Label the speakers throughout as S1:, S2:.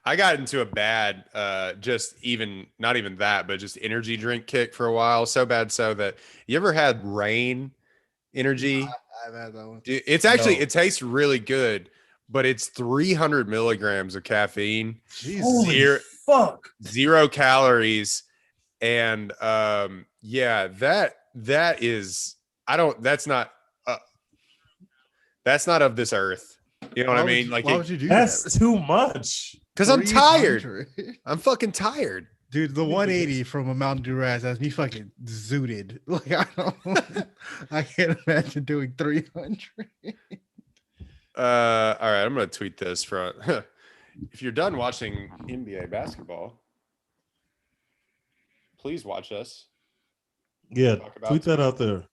S1: I got into a bad, not even that, but just energy drink kick for a while. So bad so that you ever had Rain energy?
S2: I've had that one.
S1: Dude, it's
S3: No.
S1: actually, it tastes really good, but it's 300 milligrams of caffeine,
S2: Jesus.
S3: Fuck.
S1: 0 calories. And that is, that's not of this earth. You know what I mean?
S2: Why would you do
S3: That's
S2: that?
S3: too much.
S1: Because I'm tired.
S2: 300.
S1: I'm fucking tired.
S2: Dude, the 180 from a Mountain Dew Raz has me fucking zooted. Like I can't imagine doing 300.
S1: All right, I'm gonna tweet this from. If you're done watching NBA basketball, please watch us.
S3: Yeah,
S1: Talk about
S3: tweet that out there.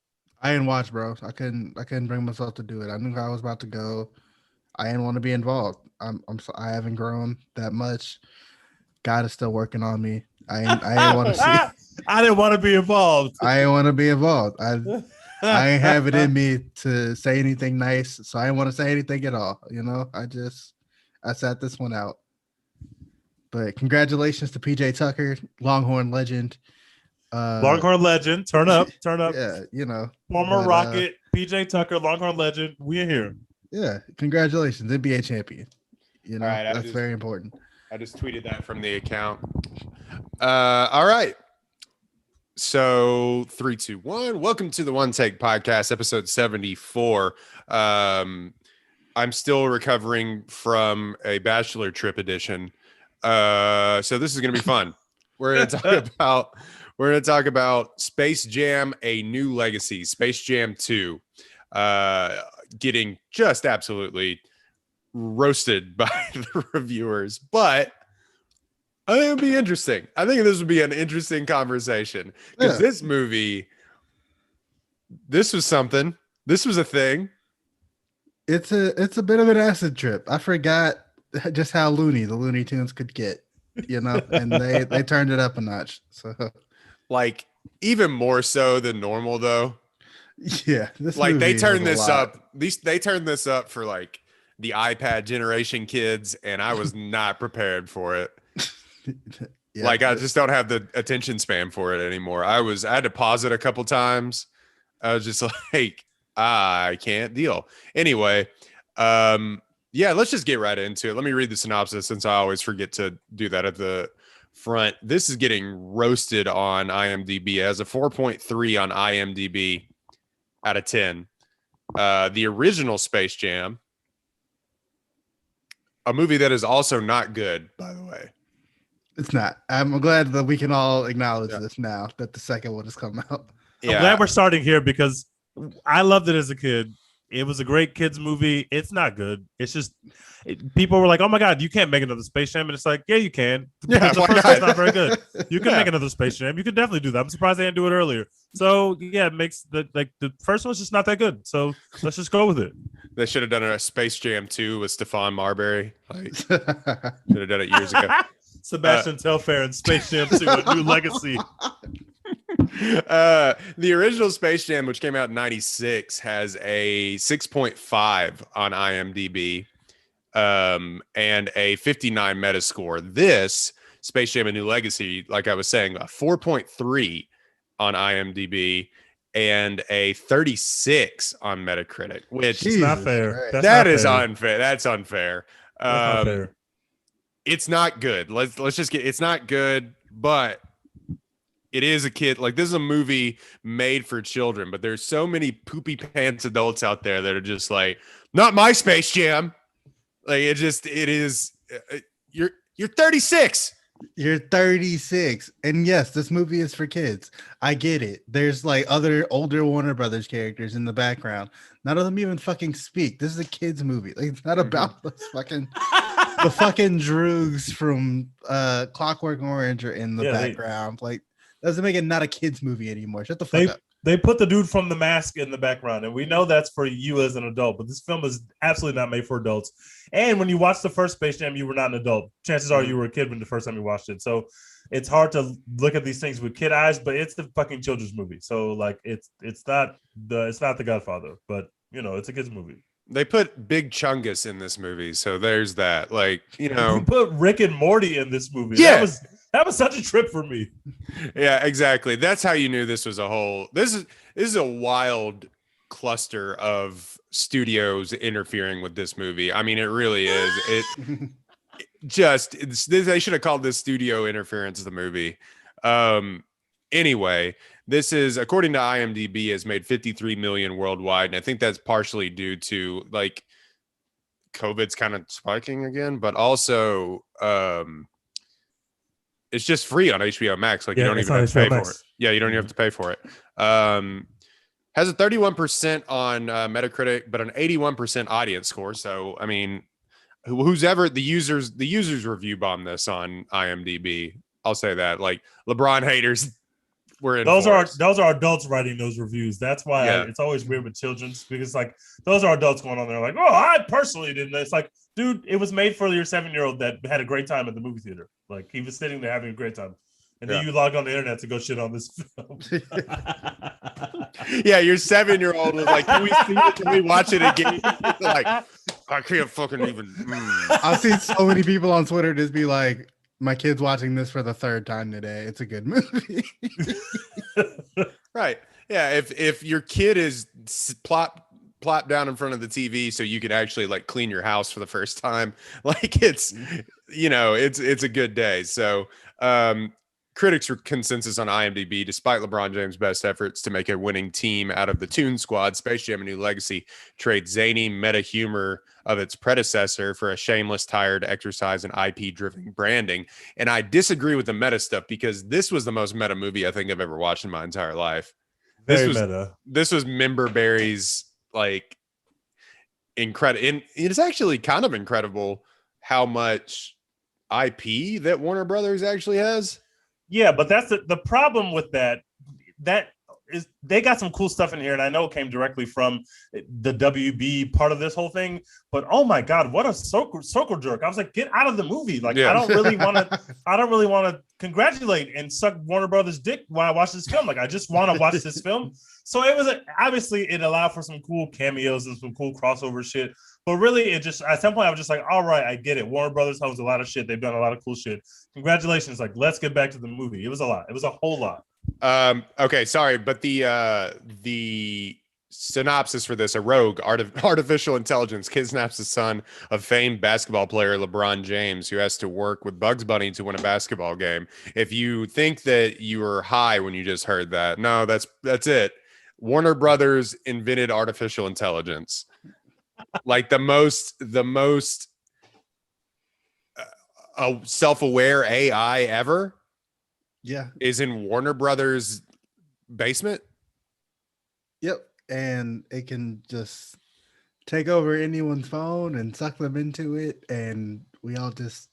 S2: I didn't watch, bro. I couldn't bring myself to do it. I knew I was about to go. I didn't want to be involved. I haven't grown that much. God is still working on me. I didn't want to see.
S3: I didn't want to be involved.
S2: I didn't want to be involved. I ain't have it in me to say anything nice, so I didn't want to say anything at all. You know, I sat this one out. But congratulations to PJ Tucker, Longhorn legend.
S3: Longhorn legend. Turn up.
S2: Yeah, you know.
S3: Former Rocket, PJ Tucker, Longhorn legend. We are here.
S2: Yeah, congratulations, NBA champion. You know,
S1: All right,
S2: that's very important.
S1: I just tweeted that from the account. All right. So 3, 2, 1. Welcome to the One Take Podcast, episode 74. I'm still recovering from a bachelor trip edition. So this is gonna be fun. We're gonna talk about Space Jam: A New Legacy, Space Jam 2. Getting just absolutely roasted by the reviewers, but I think it would be interesting. I think this would be an interesting conversation because this movie, this was something. This was a thing.
S2: It's a bit of an acid trip. I forgot just how loony the Looney Tunes could get, you know, and they turned it up a notch. So,
S1: like, even more so than normal, though.
S2: Yeah,
S1: like they turned this up. They turned this up for like the iPad generation kids, and I was not prepared for it. Yeah, like I just don't have the attention span for it anymore. I had to pause it a couple times. I was just like, I can't deal. Anyway, yeah, let's just get right into it. Let me read the synopsis since I always forget to do that at the front. This is getting roasted on IMDb as a 4.3 on IMDb out of 10. The original Space Jam, a movie that is also not good, by the way.
S2: It's not. I'm glad that we can all acknowledge this now that the second one has come out.
S3: Yeah. I'm glad we're starting here because I loved it as a kid. It was a great kids movie. It's not good. It's just people were like, "Oh my god, you can't make another Space Jam," and it's like, "Yeah, you can."
S1: Yeah,
S3: the first one's not very good. You can make another Space Jam. You could definitely do that. I'm surprised they didn't do it earlier. So yeah, it makes the first one's just not that good. So let's just go with it.
S1: They should have done a Space Jam 2 with Stephon Marbury. Like, should have done it years ago.
S3: Sebastian Telfair and Space Jam 2, A New Legacy.
S1: The original Space Jam, which came out in 96, has a 6.5 on IMDb and a 59 Metascore. This Space Jam: A New Legacy, like I was saying, a 4.3 on IMDb and a 36 on Metacritic, which
S3: is not fair.
S1: That is unfair. That's unfair.
S3: That's not fair.
S1: It's not good. Let's just get. It's not good, but it is a kid. Like, this is a movie made for children, but there's so many poopy pants adults out there that are just like, not my Space Jam. Like, it is. You're 36.
S2: You're 36. And yes, this movie is for kids. I get it. There's like other older Warner Brothers characters in the background. None of them even fucking speak. This is a kids movie. Like, it's not about this fucking the fucking droogs from Clockwork Orange are in the background. Like, doesn't make it not a kids movie anymore. Shut the fuck up.
S3: They put the dude from The Mask in the background, and we know that's for you as an adult, but this film is absolutely not made for adults. And when you watched the first Space Jam, you were not an adult. Chances are you were a kid when the first time you watched it. So it's hard to look at these things with kid eyes, but it's the fucking children's movie. So like it's not the Godfather, but you know, it's a kids movie.
S1: They put Big Chungus in this movie, so there's that. Like, you
S3: You
S1: know,
S3: put Rick and Morty in this movie.
S1: Yeah.
S3: That was such a trip for me.
S1: yeah, exactly. That's how you knew this was a whole. This is a wild cluster of studios interfering with this movie. I mean, it really is. They should have called this studio interference the movie. Anyway, this is, according to IMDb, has made 53 million worldwide, and I think that's partially due to like COVID's kind of spiking again, but also it's just free on HBO Max. Like, you don't even have to pay for it. Yeah, you don't even have to pay for it. Has a 31% on Metacritic, but an 81% audience score. So, I mean, who's ever the users review bomb this on IMDb. I'll say that. Like, LeBron haters were in.
S3: Those are adults writing those reviews. That's why it's always weird with children's, because like those are adults going on there like, oh, I personally didn't. It's like, dude, it was made for your 7-year-old that had a great time at the movie theater. Like, he was sitting there having a great time. And then you log on the internet to go shit on this film.
S1: Yeah, your 7-year-old was like, can we see it? Can we watch it again? Like, I can't fucking even.
S2: I've seen so many people on Twitter just be like, my kid's watching this for the third time today. It's a good movie.
S1: Right. Yeah. If your kid is plop down in front of the TV so you can actually like clean your house for the first time, like it's a good day. So critics' consensus on IMDb, despite LeBron James' best efforts to make a winning team out of the Toon Squad, Space Jam: A New Legacy trades zany meta humor of its predecessor for a shameless, tired exercise in IP-driven branding. And I disagree with the meta stuff, because this was the most meta movie I think I've ever watched in my entire life.
S3: Very meta.
S1: This was Member Berry's like incredible. And it's actually kind of incredible how much IP that Warner Brothers actually has.
S3: Yeah, but that's the problem with that. That is, they got some cool stuff in here, and I know it came directly from the WB part of this whole thing. But oh my god, what a circle jerk! I was like, get out of the movie. Like, I don't really want to congratulate and suck Warner Brothers' dick while I watch this film. Like, I just want to watch this film. So it was obviously it allowed for some cool cameos and some cool crossover shit. But really, it just, at some point I was just like, all right, I get it. Warner Brothers owns a lot of shit. They've done a lot of cool shit. Congratulations. Like, let's get back to the movie. It was a lot. It was a whole lot.
S1: Okay, sorry, but the synopsis for this: a rogue artificial intelligence kidnaps the son of famed basketball player LeBron James, who has to work with Bugs Bunny to win a basketball game. If you think that you were high when you just heard that, no, that's it. Warner Brothers invented artificial intelligence. Like the most self-aware AI ever.
S2: Yeah,
S1: is in Warner Brothers basement.
S2: Yep, and it can just take over anyone's phone and suck them into it, and we all just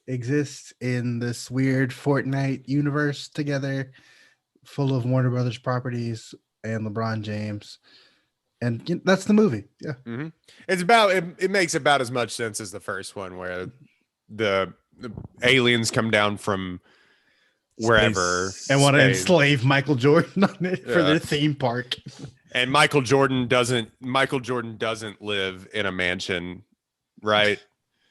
S2: exist in this weird Fortnite universe together, full of Warner Brothers properties and LeBron James. And that's the movie. Yeah.
S1: Mm-hmm. It's about it makes about as much sense as the first one, where the aliens come down from wherever
S2: and want to enslave Michael Jordan on it for their theme park.
S1: And Michael Jordan doesn't live in a mansion, right?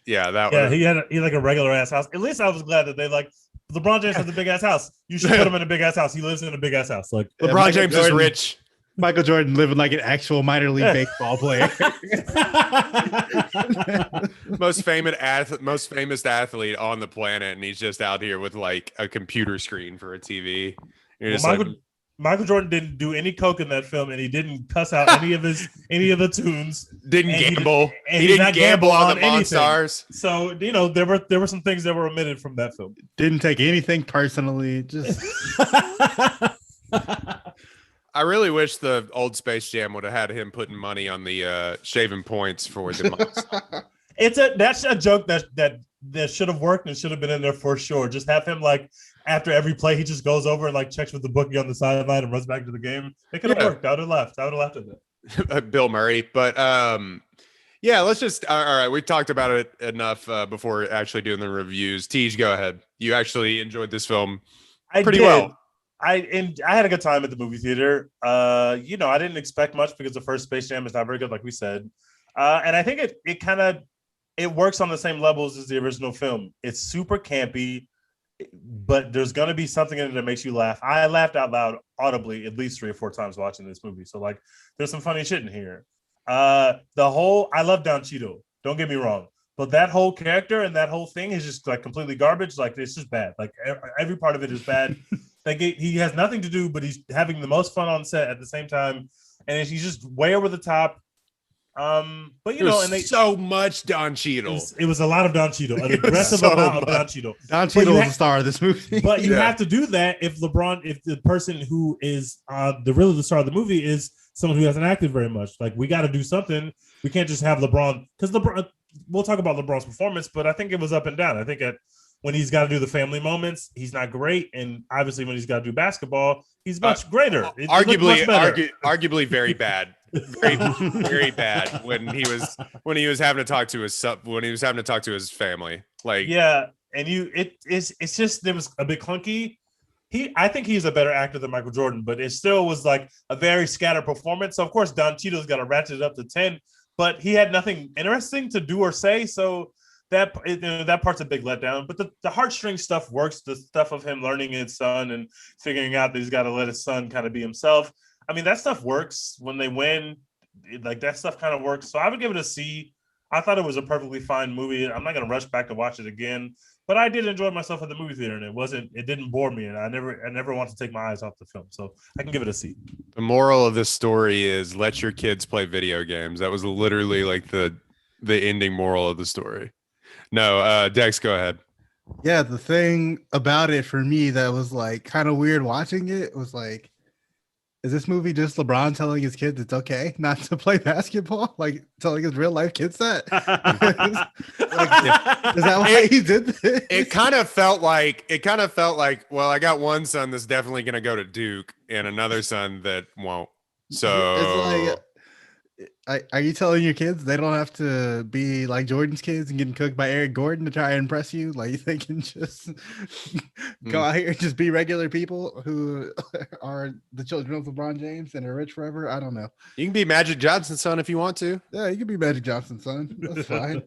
S1: Yeah,
S3: he had like a regular ass house. At least I was glad that they like LeBron James has a big ass house. You should put him in a big ass house. He lives in a big ass house. Like
S1: LeBron James is rich.
S2: Michael Jordan living like an actual minor league baseball player.
S1: most famous athlete on the planet, and he's just out here with like a computer screen for a TV.
S3: Michael Jordan didn't do any coke in that film, and he didn't cuss out any of the tunes.
S1: Didn't gamble. He didn't gamble on the Monstars.
S3: So there were some things that were omitted from that film.
S2: Didn't take anything personally. Just.
S1: I really wish the old Space Jam would have had him putting money on the shaving points for the monster.
S3: That's a joke that should have worked and should have been in there for sure. Just have him like after every play, he just goes over and like checks with the bookie on the sideline and runs back to the game. It could have worked. I would have laughed. at
S1: that. Bill Murray, but let's just all right. We talked about it enough before actually doing the reviews. Tej, go ahead. You actually enjoyed this film pretty well.
S3: I had a good time at the movie theater. I didn't expect much because the first Space Jam is not very good, like we said. And I think it works on the same levels as the original film. It's super campy, but there's gonna be something in it that makes you laugh. I laughed out loud audibly at least 3 or 4 times watching this movie. So like, there's some funny shit in here. I love Don Cheadle. Don't get me wrong, but that whole character and that whole thing is just like completely garbage. Like it's just bad. Like every part of it is bad. Like he has nothing to do, but he's having the most fun on set at the same time, and he's just way over the top. But you know, and
S1: so much Don Cheadle.
S3: It was a lot of Don Cheadle, an aggressive amount of Don Cheadle.
S2: Don Cheadle is the star of this movie.
S3: But you have to do that if the person who is the star of the movie is someone who hasn't acted very much. Like we got to do something. We can't just have LeBron, because LeBron. We'll talk about LeBron's performance, but I think it was up and down. I think when he's got to do the family moments, he's not great, and obviously when he's got to do basketball, he's much greater.
S1: Arguably very bad. Very, very bad when he was having to talk to his family. Like,
S3: yeah, and it's just, it was a bit clunky. I think he's a better actor than Michael Jordan, but it still was like a very scattered performance. So of course Don Cheadle's got to ratchet it up to 10, but he had nothing interesting to do or say. So that part's a big letdown. But the heartstring stuff works. The stuff of him learning his son and figuring out that he's got to let his son kind of be himself. I mean, that stuff works when they win. Like that stuff kind of works. So I would give it a C. I thought it was a perfectly fine movie. I'm not going to rush back to watch it again, but I did enjoy myself at the movie theater, and it didn't bore me, and I never want to take my eyes off the film. So I can give it a C.
S1: The moral of this story is let your kids play video games. That was literally like the ending moral of the story. No, Dex, go ahead.
S2: Yeah, the thing about it for me that was like kind of weird watching it was like, is this movie just LeBron telling his kids it's okay not to play basketball? Like telling his real life kids that? Is that why he did this?
S1: It kind of felt like, well, I got one son that's definitely going to go to Duke and another son that won't. So
S2: it's like, are you telling your kids they don't have to be like Jordan's kids and getting cooked by Eric Gordon to try and impress you? Like they can just go out here and just be regular people who are the children of LeBron James and are rich forever? I don't know.
S1: You can be Magic Johnson's son if you want to.
S2: Yeah, you can be Magic Johnson's son. That's fine.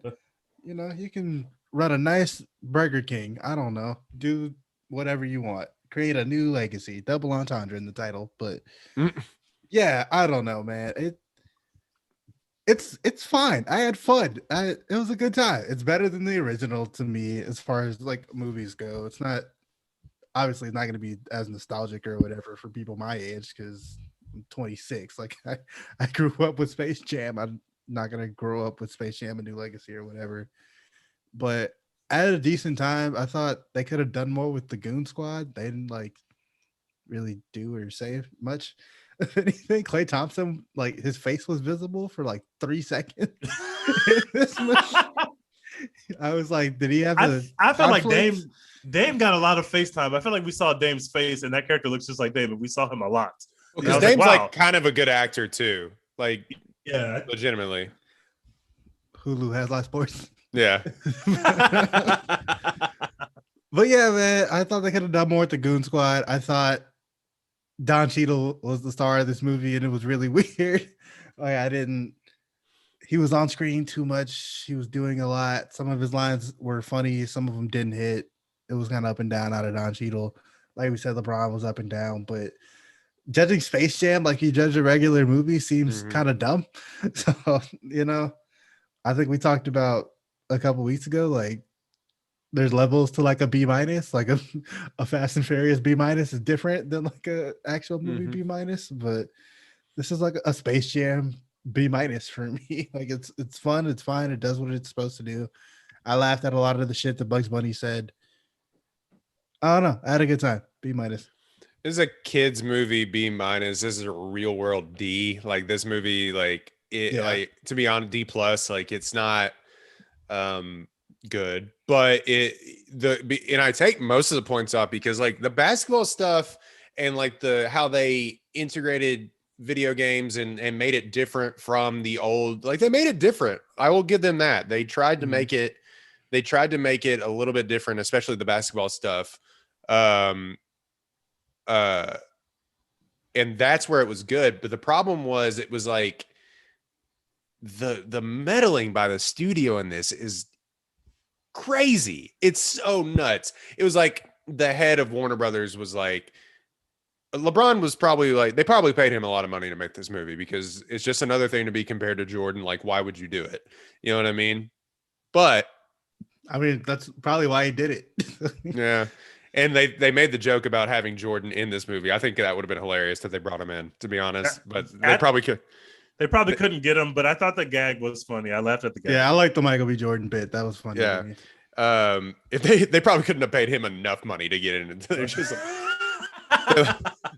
S2: You know, you can run a nice Burger King. I don't know. Do whatever you want. Create a new legacy. Double entendre in the title. But yeah, I don't know, man. It's fine. I had fun. It was a good time. It's better than the original to me as far as like movies go. It's not obviously it's not going to be as nostalgic or whatever for people my age because I'm 26. Like I grew up with Space Jam. I'm not going to grow up with Space Jam: A New Legacy or whatever. But I had a decent time. I thought they could have done more with the Goon Squad. They didn't like really do or say much. If anything, Klay Thompson, like his face was visible for like 3 seconds. I was like, did he have the
S3: I felt like Dame got a lot of face time. I feel like we saw Dame's face, and that character looks just like Dame, and we saw him a lot.
S1: Because Dame's like kind of a good actor too. Like,
S3: yeah,
S1: legitimately.
S2: Hulu has live sports.
S1: Yeah.
S2: But yeah, man, I thought they could have done more with the Goon Squad. I thought Don Cheadle was the star of this movie, and it was really weird. Like he was on screen too much. He was doing a lot. Some of his lines were funny. Some of them didn't hit. It was kind of up and down out of Don Cheadle. Like we said, LeBron was up and down, but judging Space Jam like you judge a regular movie seems kind of dumb. So, you know, I think we talked about a couple weeks ago, like there's levels to like a B minus, like a Fast and Furious B minus is different than like a actual movie B minus, but this is like a Space Jam B minus for me. Like it's fun, it's fine, it does what it's supposed to do. I laughed at a lot of the shit that Bugs Bunny said. I don't know. I had a good time. B minus.
S1: This is a kids movie B minus. This is a real world D. Like this movie, like like to be on D plus, like it's not good, but and I take most of the points off because like the basketball stuff and like how they integrated video games and made it different from the old, like they made it different. I will give them that. They tried to make it a little bit different, especially the basketball stuff. And that's where it was good. But the problem was it was like the meddling by the studio in this is crazy. It's so nuts. It was like the head of Warner Brothers was like, LeBron was probably like, they probably paid him a lot of money to make this movie because it's just another thing to be compared to Jordan. Like, why would you do it? You know what I mean? But
S2: I mean, that's probably why he did it.
S1: yeah. And they made the joke about having Jordan in this movie. I think that would have been hilarious that they brought him in, to be honest. But they probably could.
S3: They probably couldn't get him, but I thought the gag was funny. I laughed at the gag.
S2: Yeah, I like the Michael B. Jordan bit. That was funny.
S1: Yeah. If they probably couldn't have paid him enough money to get in. They're just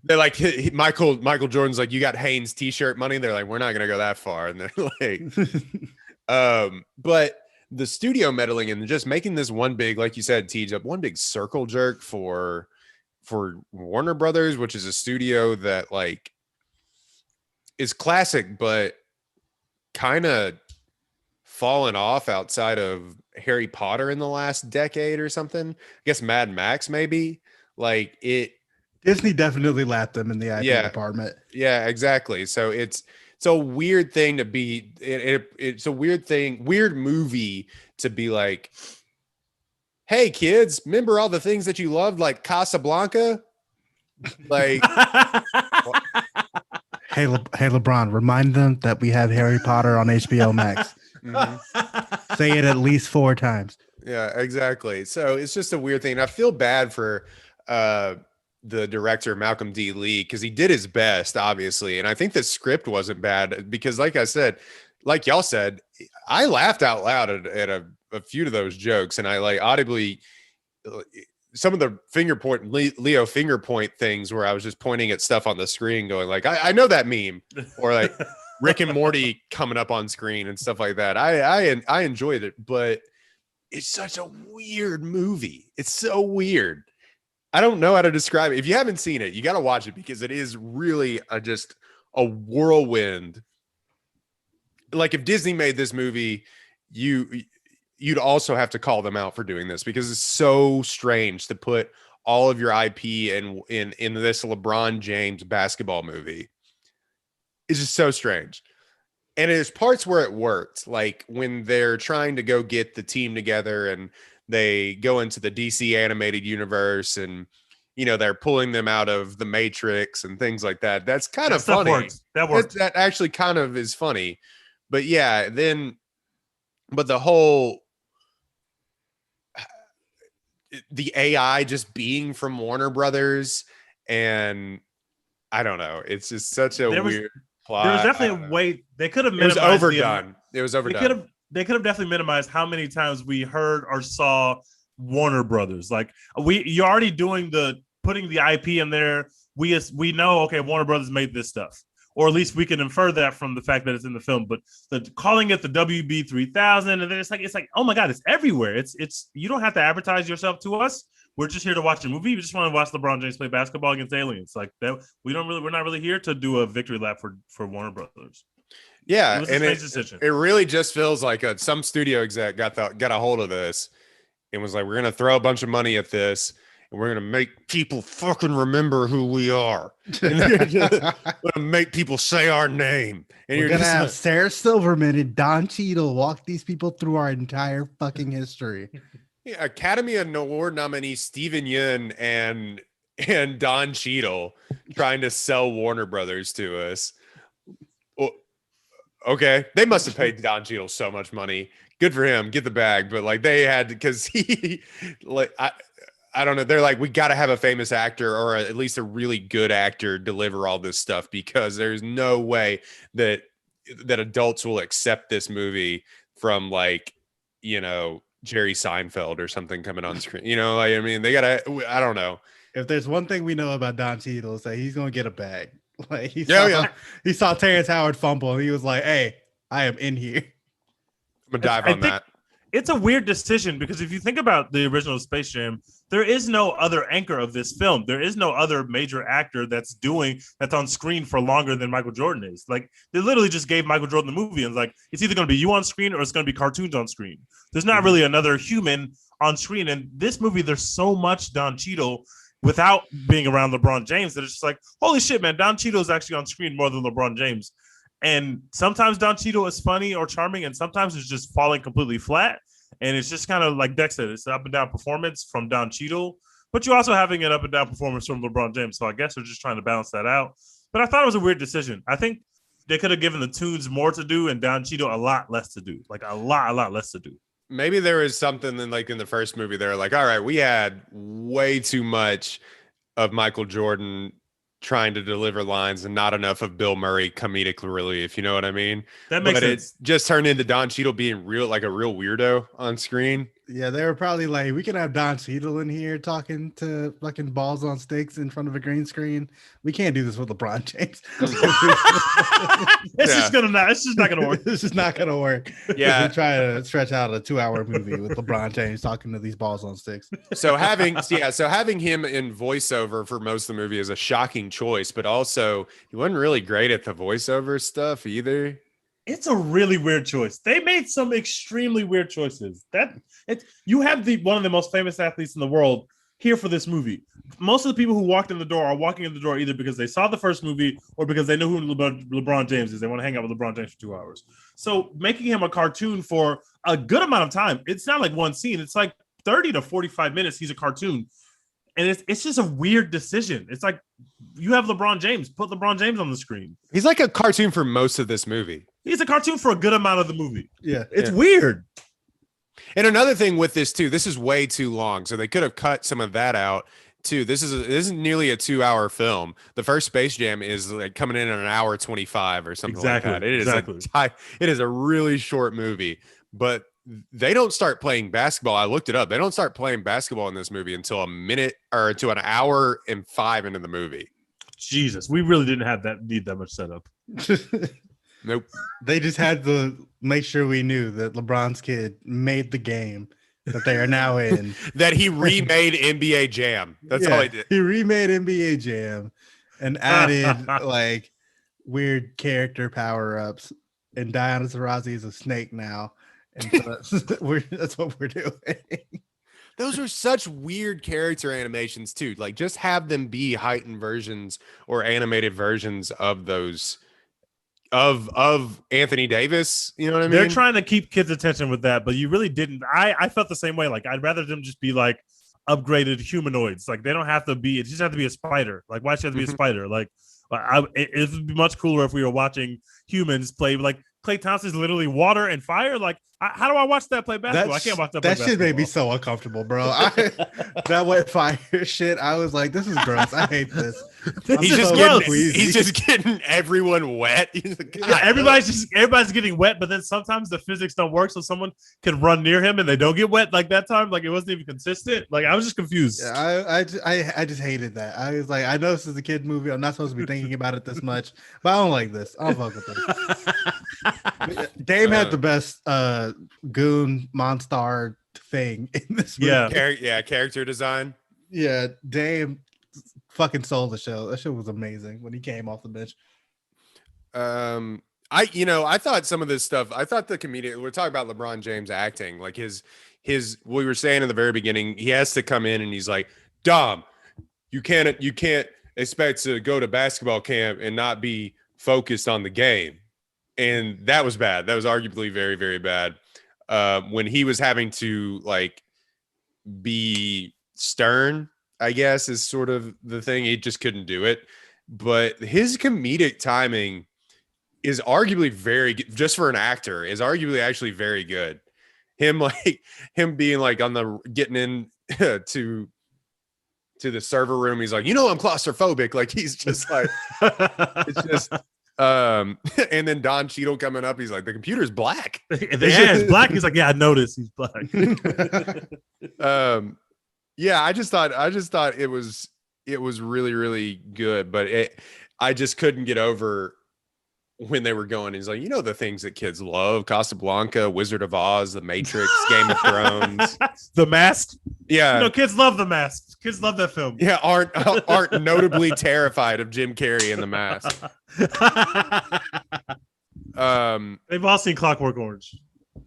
S1: they're like Michael Jordan's like, you got Hanes t-shirt money. They're like, we're not gonna go that far. And they're like, but the studio meddling and just making this one big, like you said, Tej, up one big circle jerk for Warner Brothers, which is a studio that like is classic, but kind of fallen off outside of Harry Potter in the last decade or something. I guess Mad Max maybe. Like it.
S2: Disney definitely lapped them in the IP department.
S1: Yeah, exactly. So it's a weird thing to be. It's a weird movie to be like, hey kids, remember all the things that you loved, like Casablanca? Like,
S2: hey LeBron, remind them that we have Harry Potter on HBO Max. Mm-hmm. Say it at least 4 times.
S1: Yeah, exactly. So it's just a weird thing. I feel bad for the director Malcolm D. Lee because he did his best, obviously, and I think the script wasn't bad because, like I said, like y'all said, I laughed out loud at a few of those jokes, and I like audibly some of the Leo finger point things where I was just pointing at stuff on the screen, going like, I know that meme, or like Rick and Morty coming up on screen and stuff like that. I enjoyed it, but it's such a weird movie. It's so weird. I don't know how to describe it. If you haven't seen it, you got to watch it because it is really just a whirlwind. Like if Disney made this movie, you'd also have to call them out for doing this because it's so strange to put all of your IP in this LeBron James basketball movie. It's just so strange. And there's parts where it worked, like when they're trying to go get the team together and they go into the DC animated universe and, you know, they're pulling them out of the Matrix and things like that. That's kind of funny.
S3: That works.
S1: That actually kind of is funny. But yeah, but the whole, the AI just being from Warner Brothers, and I don't know. It's just such a weird plot.
S3: There was definitely a way they could have minimized.
S1: It was overdone. It was overdone.
S3: They could have definitely minimized how many times we heard or saw Warner Brothers. Like you're already putting the IP in there. We know, okay, Warner Brothers made this stuff, or at least we can infer that from the fact that it's in the film. But calling it the WB 3000, and then it's like, oh my god, it's everywhere. It's you don't have to advertise yourself to us. We're just here to watch a movie. We just want to watch LeBron James play basketball against aliens. Like that, we're not really here to do a victory lap for Warner Brothers.
S1: Yeah, and it really just feels like some studio exec got a hold of this and was like, we're going to throw a bunch of money at this and we're going to make people fucking remember who we are. And we're going to make people say our name. And
S2: we're going to have Sarah Silverman and Don Cheadle walk these people through our entire fucking history.
S1: Yeah, Academy Award nominee Steven Yeun and Don Cheadle trying to sell Warner Brothers to us. Okay, they must have paid Don Cheadle so much money. Good for him, get the bag. But like they had, because he, like I don't know. They're like, we got to have a famous actor or at least a really good actor deliver all this stuff because there's no way that adults will accept this movie from like, you know, Jerry Seinfeld or something coming on screen. You know, like I mean, they gotta. I don't know.
S2: If there's one thing we know about Don Cheadle, is that he's gonna get a bag. Like he saw Terrence Howard fumble and he was like, hey, I am in here.
S1: I'm gonna dive on that.
S3: It's a weird decision because if you think about the original Space Jam, there is no other anchor of this film. There is no other major actor that's on screen for longer than Michael Jordan is. Like they literally just gave Michael Jordan the movie and like it's either going to be you on screen or it's going to be cartoons on screen. There's not really another human on screen. And this movie, there's so much Don Cheadle without being around LeBron James that it's just like, holy shit, man, Don Cheadle is actually on screen more than LeBron James. And sometimes Don Cheadle is funny or charming, and sometimes it's just falling completely flat. And it's just kind of like Dex said, it's an up and down performance from Don Cheadle, but you're also having an up and down performance from LeBron James. So I guess they're just trying to balance that out. But I thought it was a weird decision. I think they could have given the Tunes more to do and Don Cheadle a lot less to do, like a lot less to do.
S1: Maybe there was something in like in the first movie, they're like, all right, we had way too much of Michael Jordan trying to deliver lines and not enough of Bill Murray comedic relief. You know what I mean?
S3: That makes sense.
S1: It just turned into Don Cheadle being like a real weirdo on screen.
S2: Yeah, they were probably like, we can have Don Cheadle in here talking to fucking balls on sticks in front of a green screen. We can't do this with LeBron James.
S3: It's just not gonna work.
S2: It's just not gonna work.
S1: Yeah.
S2: Try to stretch out a 2-hour movie with LeBron James talking to these balls on sticks.
S1: So having him in voiceover for most of the movie is a shocking choice, but also he wasn't really great at the voiceover stuff either.
S3: It's a really weird choice. They made some extremely weird choices. You have one of the most famous athletes in the world here for this movie. Most of the people who walked in the door are walking in the door either because they saw the first movie or because they know who LeBron James is. They want to hang out with LeBron James for 2 hours. So making him a cartoon for a good amount of time, it's not like one scene. It's like 30 to 45 minutes. He's a cartoon. And it's just a weird decision. It's like you have LeBron James. Put LeBron James on the screen.
S1: He's like a cartoon for most of this movie.
S3: He's a cartoon for a good amount of the movie.
S2: Yeah.
S3: It's weird.
S1: And another thing with this too, this is way too long. So they could have cut some of that out too. This is nearly a 2-hour film. The first Space Jam is like coming in at an hour 25 or something like that. It is a really short movie, but they don't start playing basketball. I looked it up. They don't start playing basketball in this movie until a minute or to an hour and 5 into the movie.
S3: Jesus, we really didn't need that much setup.
S1: Nope.
S2: They just had to make sure we knew that LeBron's kid made the game that they are now in.
S1: That he remade NBA Jam. That's all he did.
S2: He remade NBA Jam and added like weird character power-ups. And Diana Taurasi is a snake now. And so that's what we're doing.
S1: Those are such weird character animations too. Like just have them be heightened versions or animated versions of those of Anthony Davis. You know what I mean?
S3: They're trying to keep kids' attention with that, but you really didn't. I felt the same way. Like I'd rather them just be like upgraded humanoids. Like they don't have to be. It just have to be a spider. Like why should it have to be a spider? Like it would be much cooler if we were watching humans play. Like Klay Thompson's literally water and fire. Like how do I watch that play basketball? I can't watch that.
S2: That shit made me so uncomfortable, bro. That wet fire shit. I was like, this is gross. I hate this.
S1: He's just getting everyone wet.
S3: Yeah, everybody's getting wet, but then sometimes the physics don't work, so someone can run near him and they don't get wet. Like that time, like it wasn't even consistent. Like I was just confused.
S2: Yeah, I just hated that. I was like, I know this is a kid movie. I'm not supposed to be thinking about it this much, but I don't like this. I don't fuck with this. Dame had the best goon Monstar thing in this movie.
S1: Character design.
S2: Yeah, Dame fucking sold the show. That show was amazing when he came off the bench.
S1: I thought some of this stuff, I thought the comedian, we're talking about LeBron James acting, like his we were saying in the very beginning, he has to come in and he's like, Dom, you can't expect to go to basketball camp and not be focused on the game. And that was bad. That was arguably very, very bad. When he was having to like be stern, I guess is sort of the thing. He just couldn't do it. But his comedic timing is arguably very good, just for an actor, is arguably actually very good. Him being like getting in to the server room. He's like, I'm claustrophobic. Like he's just like, it's just. And then Don Cheadle coming up, he's like, the computer's black.
S3: It's black. He's like, yeah, I noticed he's black.
S1: Yeah, I just thought it was really, really good, but I just couldn't get over when they were going. He's like, the things that kids love: Casablanca, Wizard of Oz, The Matrix, Game of Thrones,
S3: The Mask.
S1: Yeah,
S3: kids love The Mask. Kids love that film.
S1: Yeah, aren't notably terrified of Jim Carrey in The Mask.
S3: They've all seen Clockwork Orange.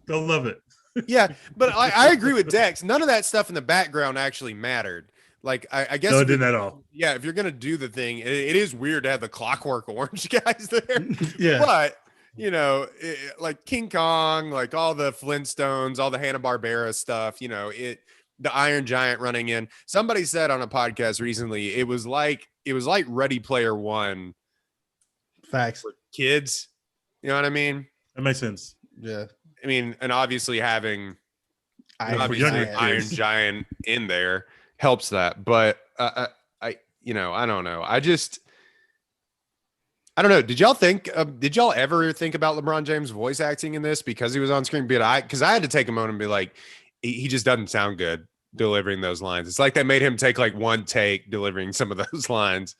S3: They'll love it.
S1: Yeah, but I agree with Dex. None of that stuff in the background actually mattered. Like I guess
S3: no, it didn't at all.
S1: Yeah, if you're gonna do the thing, it is weird to have the Clockwork Orange guys there.
S2: Yeah,
S1: but like King Kong, like all the Flintstones, all the Hanna-Barbera stuff, the Iron Giant running in. Somebody said on a podcast recently, it was like Ready Player One
S2: Facts.
S1: for kids. You know what I mean?
S3: That makes sense.
S2: Yeah.
S1: I mean, and obviously having
S2: Iron
S1: Iron Giant in there helps that. But I don't know. I don't know. Did y'all ever think about LeBron James voice acting in this because he was on screen? Because I had to take a moment and be like, he just doesn't sound good delivering those lines. It's like they made him take like one take delivering some of those lines,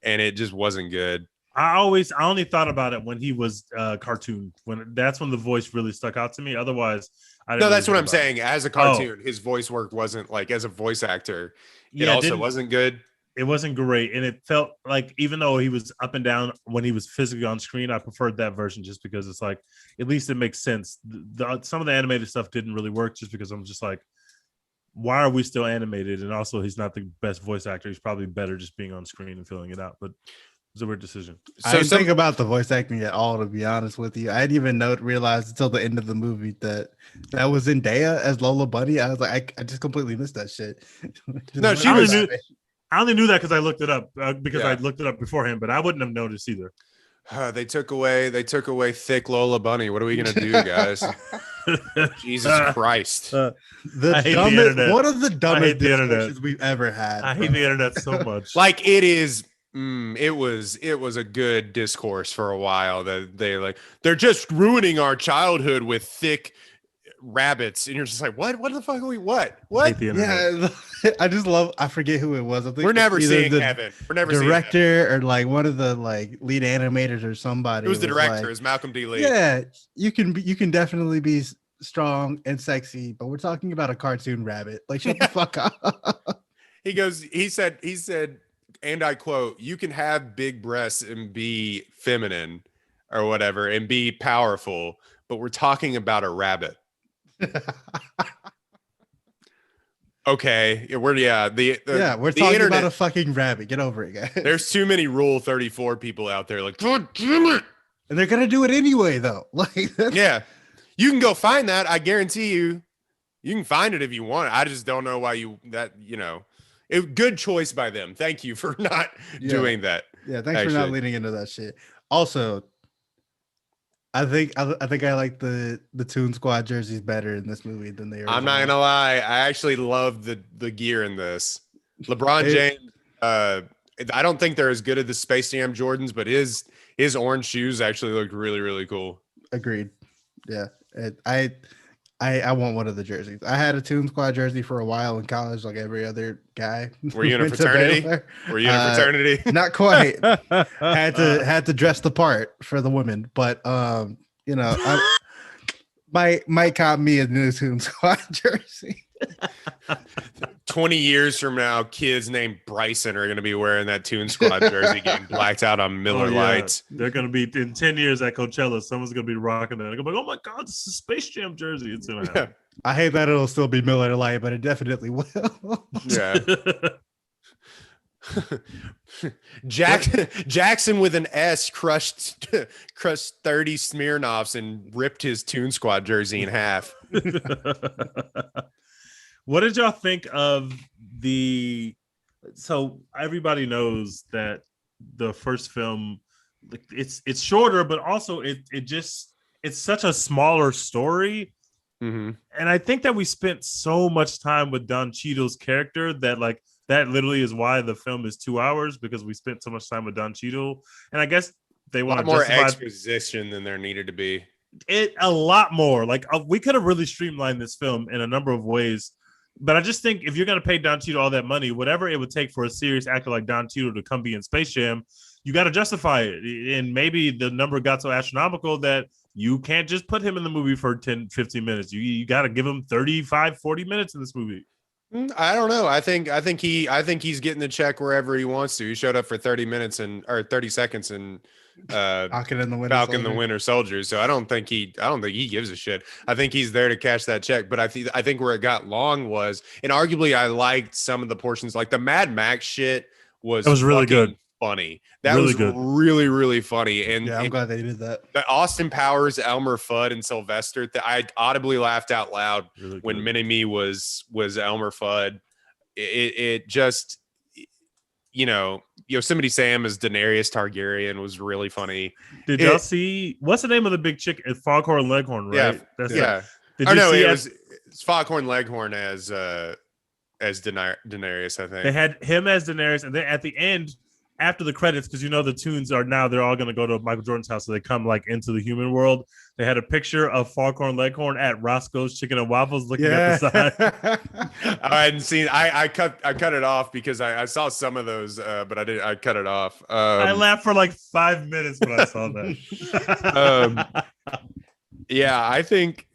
S1: and it just wasn't good.
S3: I only thought about it when he was cartoon. That's when the voice really stuck out to me. Otherwise, I didn't.
S1: No, that's what I'm saying. As a cartoon, his voice work wasn't like as a voice actor. It also wasn't good.
S3: It wasn't great, and it felt like even though he was up and down when he was physically on screen, I preferred that version just because it's like at least it makes sense. Some of the animated stuff didn't really work just because I'm just like, why are we still animated? And also, he's not the best voice actor. He's probably better just being on screen and filling it out. But it was a weird decision.
S2: I didn't think about the voice acting at all, to be honest with you. I didn't even realize until the end of the movie that was Zendaya as Lola Bunny. I was like, I just completely missed that shit.
S3: No, she was. I only knew that because I looked it up I looked it up beforehand, but I wouldn't have noticed either.
S1: They took away thick Lola Bunny. What are we gonna do, guys? Jesus Christ!
S2: One of the dumbest discussions we've ever had.
S3: I hate the internet so much.
S1: Like it is. It was a good discourse for a while that they're just ruining our childhood with thick rabbits, and you're just like, what the fuck are we what
S2: yeah. I forget who it was. I think
S1: we're never seeing Kevin. We're never
S2: director or like one of the like lead animators or somebody.
S1: It was the director, is Malcolm D. Lee.
S2: Yeah, you can definitely be strong and sexy, but we're talking about a cartoon rabbit. Like, shut the fuck up.
S1: He said, and I quote, "You can have big breasts and be feminine or whatever and be powerful, but we're talking about a rabbit." Okay, we're
S2: talking about a fucking rabbit. Get over it, guys.
S1: There's too many Rule 34 people out there like, God damn it.
S2: And they're gonna do it anyway, though. Like,
S1: yeah, you can go find that. I guarantee you can find it if you want. I just don't know why good choice by them. Thank you for not doing that.
S2: Yeah, thanks for not leaning into that shit. Also, I think I like the Toon Squad jerseys better in this movie than the original.
S1: I'm not gonna lie. I actually love the gear in this. LeBron James. I don't think they're as good as the Space Jam Jordans, but his orange shoes actually looked really, really cool.
S2: Agreed. Yeah, I want one of the jerseys. I had a Toon Squad jersey for a while in college, like every other guy.
S1: Were you in a fraternity?
S2: Not quite. had to dress the part for the women, but Mike caught me a new Toon Squad jersey.
S1: 20 years from now, kids named Bryson are going to be wearing that Toon Squad jersey, getting blacked out on Miller Lights.
S3: They're going to be in 10 years at Coachella. Someone's going to be rocking that. They're going to be like, "Oh my God, this is a Space Jam jersey." It's going to happen.
S2: I hate that it'll still be Miller Lite, but it definitely will.
S1: Yeah. Jackson with an S crushed 30 Smirnoffs and ripped his Toon Squad jersey in half.
S3: What did y'all think of so everybody knows that the first film, it's shorter, but also it's such a smaller story.
S1: Mm-hmm.
S3: And I think that we spent so much time with Don Cheadle's character that that literally is why the film is 2 hours, because we spent so much time with Don Cheadle. And I guess they want
S1: more exposition than there needed to be.
S3: A lot more. We could have really streamlined this film in a number of ways. But I just think if you're going to pay Don Cheadle all that money, whatever it would take for a serious actor like Don Cheadle to come be in Space Jam, you got to justify it. And maybe the number got so astronomical that you can't just put him in the movie for 10, 15 minutes. You got to give him 35, 40 minutes in this movie.
S1: I don't know. I think he's getting the check wherever he wants to. He showed up for 30 minutes or 30 seconds and
S2: Falcon and
S1: the Winter Soldier. So I don't think he gives a shit. I think he's there to cash that check. But I think where it got long was, and arguably I liked some of the portions, like the Mad Max shit was
S3: really good.
S1: funny. That
S3: Really
S1: was
S3: good.
S1: really, really funny. And,
S2: Yeah, I'm
S1: and
S2: glad they did that.
S1: the Austin Powers, Elmer Fudd, and Sylvester. I audibly laughed out loud
S3: Really
S1: when
S3: good.
S1: Mini-Me was Elmer Fudd. It just, Yosemite Sam as Daenerys Targaryen was really funny.
S3: Did y'all see what's the name of the big chick? It's Foghorn Leghorn, right?
S1: Yeah.
S3: Did
S1: Oh
S3: you
S1: no,
S3: see
S1: it was Foghorn Leghorn as Daenerys, I think.
S3: they had him as Daenerys, and then at the end, after the credits, because the tunes they're all going to go to Michael Jordan's house, so they come like into the human world. They had a picture of Foghorn Leghorn at Roscoe's Chicken and Waffles, looking at the side.
S1: I hadn't seen. I cut it off because I saw some of those, but I cut it off.
S3: I laughed for like 5 minutes when I saw that.
S1: Yeah, I think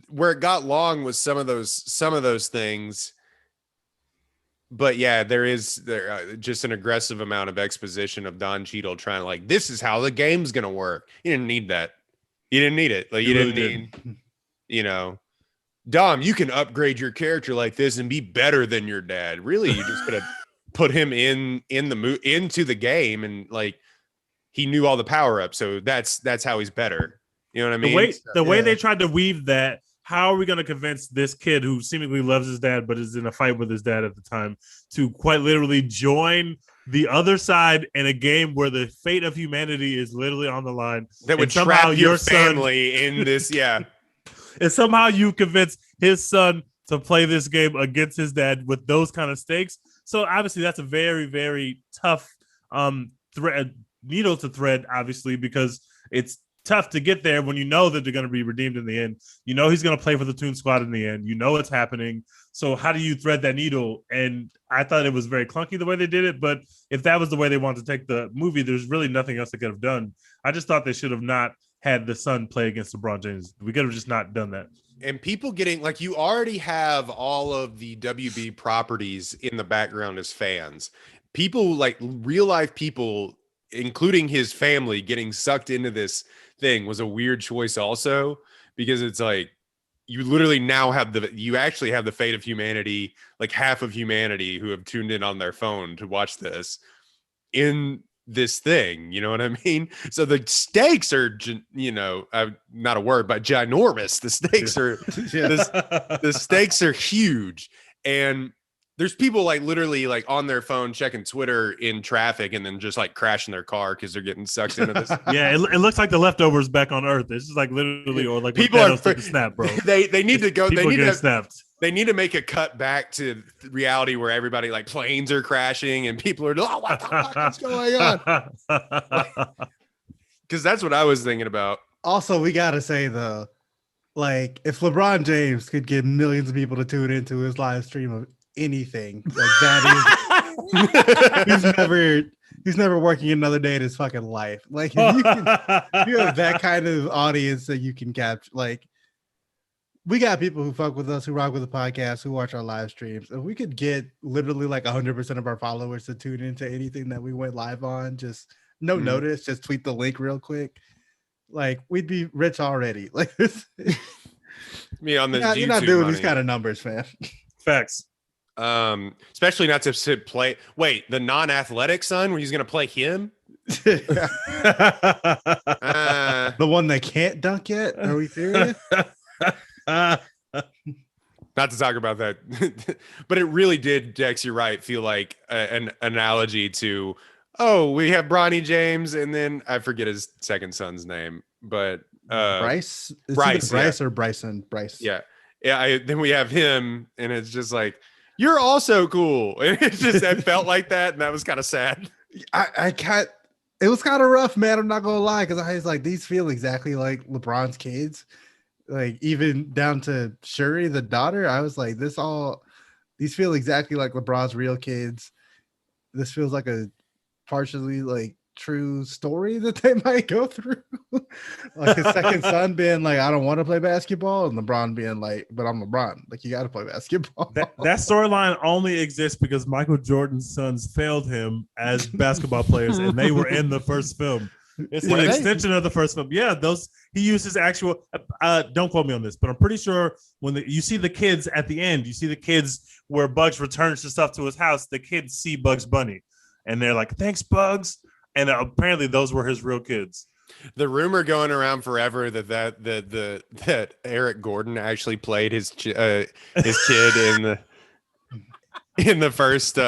S1: where it got long was some of those things. But yeah, there is just an aggressive amount of exposition of Don Cheadle trying to like, this is how the game's gonna work. You didn't need that. You didn't need it. Like you
S3: really
S1: didn't need, Dom, you can upgrade your character like this and be better than your dad. Really, you just gotta put him into the game, and like he knew all the power ups, so that's how he's better. You know what I mean?
S3: The way they tried to weave that. How are we going to convince this kid who seemingly loves his dad but is in a fight with his dad at the time to quite literally join the other side in a game where the fate of humanity is literally on the line?
S1: That would trap your family in this, yeah.
S3: And somehow you convince his son to play this game against his dad with those kind of stakes. So obviously that's a very, very tough needle to thread, obviously, because it's tough to get there when you know that they're going to be redeemed in the end. You know he's going to play for the Toon Squad in the end. You know it's happening. So how do you thread that needle? And I thought it was very clunky the way they did it. But if that was the way they wanted to take the movie, there's really nothing else they could have done. I just thought they should have not had the son play against LeBron James. We could have just not done that.
S1: And people getting like, you already have all of the WB properties in the background as fans. People like real life people, including his family, getting sucked into this thing was a weird choice also, because it's like you literally now have you actually have the fate of humanity, like half of humanity who have tuned in on their phone to watch this in this thing, you know what I mean? So the stakes are, not a word, but ginormous. The stakes are the stakes are huge. And there's people like literally like on their phone checking Twitter in traffic and then just like crashing their car because they're getting sucked into this.
S3: Yeah, it looks like the leftovers back on Earth. It's just like literally, or like
S1: people are
S3: taking a snap, bro.
S1: They need to go.
S3: People
S1: they need to
S3: snapped.
S1: They need to make a cut back to reality where everybody like planes are crashing and people are what the fuck is going on? Because that's what I was thinking about.
S2: Also, we gotta say though, like if LeBron James could get millions of people to tune into his live stream of anything, like that is he's never working another day in his fucking life. Like if you have that kind of audience that you can capture, like we got people who fuck with us, who rock with the podcast, who watch our live streams. If we could get literally like 100% of our followers to tune into anything that we went live on, just notice, just tweet the link real quick. Like we'd be rich already. Like this,
S1: me on this.
S2: You're not doing these kind of numbers, man.
S3: Facts.
S1: Especially not to play. Wait, the non-athletic son, where he's gonna play him.
S2: The one that can't dunk yet. Are we serious?
S1: Not to talk about that, but it really did, Dex, you're right, feel like an analogy to, we have Bronny James, and then I forget his second son's name, but
S2: Bryce or Bryson. Bryce.
S1: Yeah. Then we have him, and it's just like, you're also cool. And it just that felt like that, and that was kind of sad.
S2: It was kind of rough, man. I'm not gonna lie, because I was like, these feel exactly like LeBron's kids. Like even down to Shuri, the daughter, I was like, these feel exactly like LeBron's real kids. This feels like a partially like true story that they might go through. Like his second son being like, I don't want to play basketball, and LeBron being like, but I'm LeBron. Like you got to play basketball.
S3: That storyline only exists because Michael Jordan's sons failed him as basketball players, and they were in the first film. It's an extension of the first film. Yeah, he used his actual. Don't quote me on this, but I'm pretty sure when you see the kids at the end, you see the kids where Bugs returns the stuff to his house. The kids see Bugs Bunny, and they're like, "Thanks, Bugs," and apparently those were his real kids.
S1: The rumor going around forever that Eric Gordon actually played his kid in the first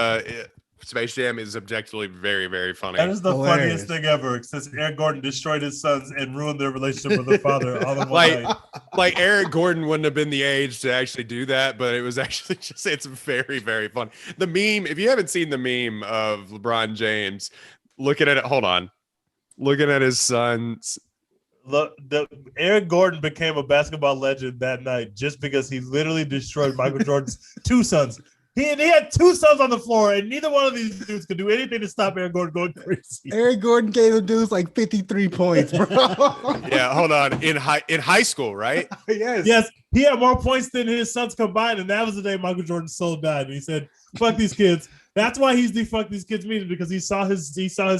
S1: Space Jam is objectively very, very funny.
S3: That is the
S2: Hilarious.
S3: funniest thing ever, since Eric Gordon destroyed his sons and ruined their relationship with their father all in one night.
S1: Like Eric Gordon wouldn't have been the age to actually do that, but it was actually just, it's very, very funny. The meme, if you haven't seen the meme of LeBron James looking at his sons.
S3: Look, Eric Gordon became a basketball legend that night just because he literally destroyed Michael Jordan's two sons. He had two sons on the floor, and neither one of these dudes could do anything to stop Eric Gordon going crazy.
S2: Eric Gordon gave the dudes like 53 points, bro.
S1: Yeah, hold on. In high school, right?
S3: Yes, he had more points than his sons combined, and that was the day Michael Jordan's soul died. And he said, "Fuck these kids." That's why he's the "fuck these kids" meeting, because he saw his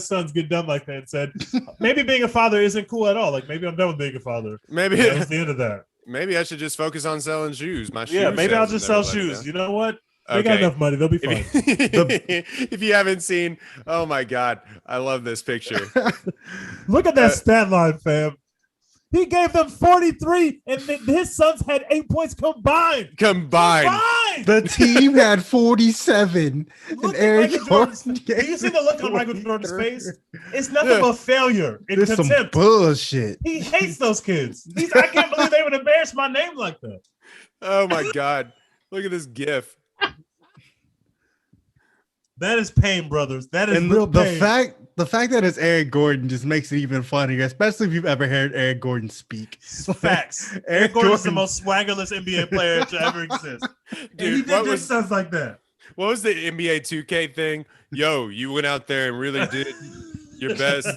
S3: sons get done like that and said, maybe being a father isn't cool at all. Like, maybe I'm done with being a father.
S1: Maybe
S3: that was the end of that.
S1: Maybe I should just focus on selling shoes.
S3: Maybe I'll just sell shoes. You know what? They got enough money. They'll be fine.
S1: If you haven't seen, oh my God, I love this picture.
S3: Look at that stat line, fam. He gave them 43, and his sons had 8 points combined.
S2: The team had 47.
S3: Look
S2: And Eric Gordon.
S3: Do you see the look on Michael Jordan's face? It's nothing but failure and
S2: This some
S3: contempt.
S2: bullshit.
S3: He hates those kids. I can't believe they would embarrass my name like that.
S1: Oh my God. Look at this GIF.
S3: That is pain, brothers. That is
S2: And
S3: real
S2: the
S3: pain.
S2: fact that it's Eric Gordon just makes it even funnier, especially if you've ever heard Eric Gordon speak.
S3: Facts. Eric Gordon is the most swaggerless NBA player to ever exist.
S1: Dude,
S3: And he did just stuff like that.
S1: What was the NBA 2K thing? Yo, you went out there and really did your best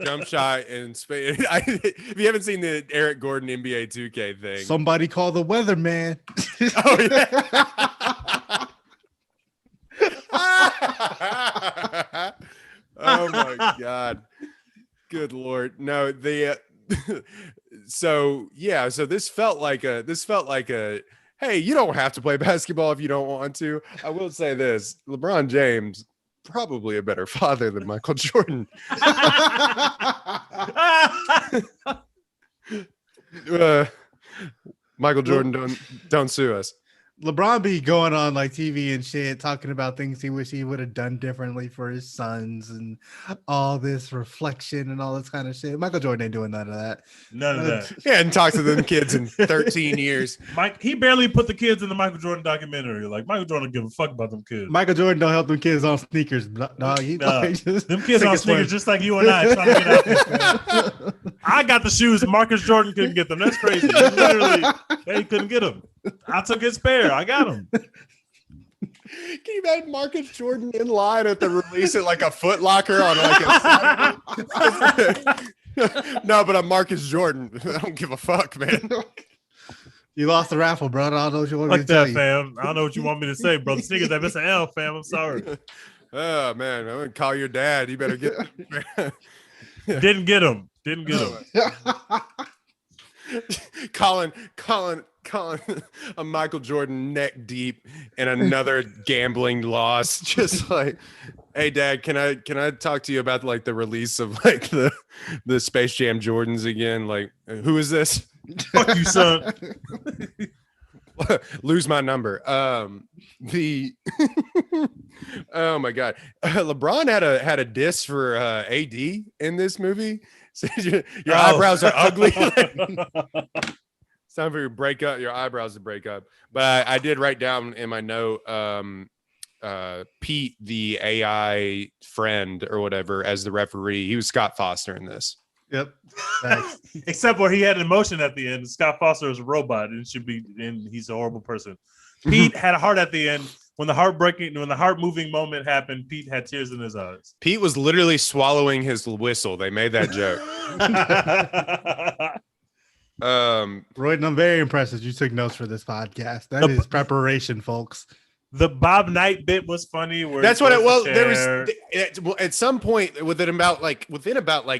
S1: jump shot in space. If you haven't seen the Eric Gordon NBA 2K thing,
S2: Somebody call the weatherman.
S1: oh yeah. Oh my God. Good Lord. No, so this felt like a hey, you don't have to play basketball if you don't want to. I will say this, LeBron James, probably a better father than Michael Jordan. Michael Jordan, don't sue us.
S2: LeBron be going on like TV and shit, talking about things he wish he would have done differently for his sons and all this reflection and all this kind of shit. Michael Jordan ain't doing none of that.
S3: None of that.
S1: He hadn't talked to them kids in 13 years.
S3: He barely put the kids in the Michael Jordan documentary. Like, Michael Jordan don't give a fuck about them kids.
S2: Michael Jordan don't help them kids on sneakers. No,
S3: Them kids on sneakers just like you and I trying to get out there, man. I got the shoes. Marcus Jordan couldn't get them. That's crazy. Literally, they couldn't get them. I took his spare. I got him.
S1: Can you imagine Marcus Jordan in line at the release at like a Foot Locker on like a No, but I'm Marcus Jordan. I don't give a fuck, man.
S2: You lost the raffle, bro. I don't know what you want me
S3: Fuck
S2: to tell
S3: that,
S2: you.
S3: fam. I don't know what you want me to say, bro. The sneakers that missing L, fam. I'm sorry.
S1: Oh man, I'm gonna call your dad. You better get
S3: Didn't get him. Didn't get him.
S1: Colin, a Michael Jordan neck deep in another gambling loss. Just like, hey, Dad, can I talk to you about like the release of like the Space Jam Jordans again? Like, who is this?
S3: Fuck you, son.
S1: Lose my number. Oh my God, LeBron had a diss for AD in this movie. So your eyebrows are ugly. It's time for your eyebrows to break up. But I did write down in my note, Pete, the AI friend or whatever, as the referee. He was Scott Foster in this.
S2: Yep.
S3: Except where he had emotion at the end. Scott Foster is a robot and he's a horrible person. Pete had a heart at the end. When the heart moving moment happened, Pete had tears in his eyes.
S1: Pete was literally swallowing his whistle. They made that joke.
S2: Royden, I'm very impressed that you took notes for this podcast. That is preparation, folks.
S3: The Bob Knight bit was funny. Where
S1: That's what it was.
S3: the
S1: There
S3: chair.
S1: was at some point within about like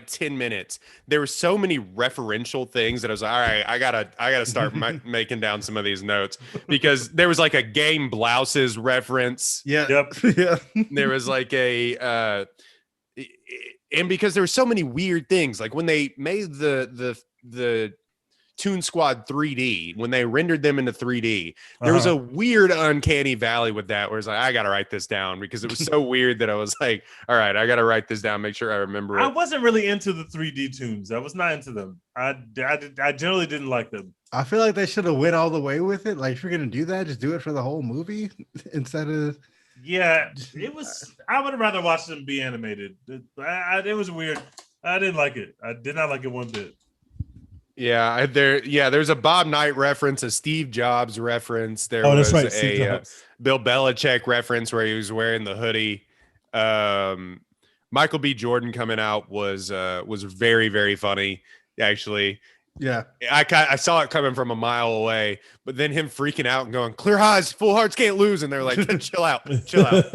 S1: 10 minutes, there were so many referential things that I was like, all right, I gotta start making down some of these notes, because there was like a Game Blouses reference.
S2: Yeah.
S3: Yep.
S2: Yeah.
S1: There was like and because there were so many weird things, like when they made the Toon Squad 3D, when they rendered them into 3D, there was a weird uncanny valley with that, where it's like, I gotta write this down, because it was so weird that I was like, all right, I gotta write this down, make sure I remember it.
S3: I wasn't really into the 3D tunes. I was not into them. I generally didn't like them.
S2: I feel like they should have went all the way with it. Like, if you're gonna do that, just do it for the whole movie instead of.
S3: Yeah, it was. I would have rather watched them be animated. It was weird. I didn't like it. I did not like it one bit.
S1: Yeah, there's a Bob Knight reference, a Steve Jobs reference. There was
S3: that's right,
S1: a Bill Belichick reference where he was wearing the hoodie. Michael B. Jordan coming out was very, very funny, actually.
S2: Yeah,
S1: I saw it coming from a mile away, but then him freaking out and going, "Clear highs, full hearts can't lose," and they're like, "Chill out, chill out."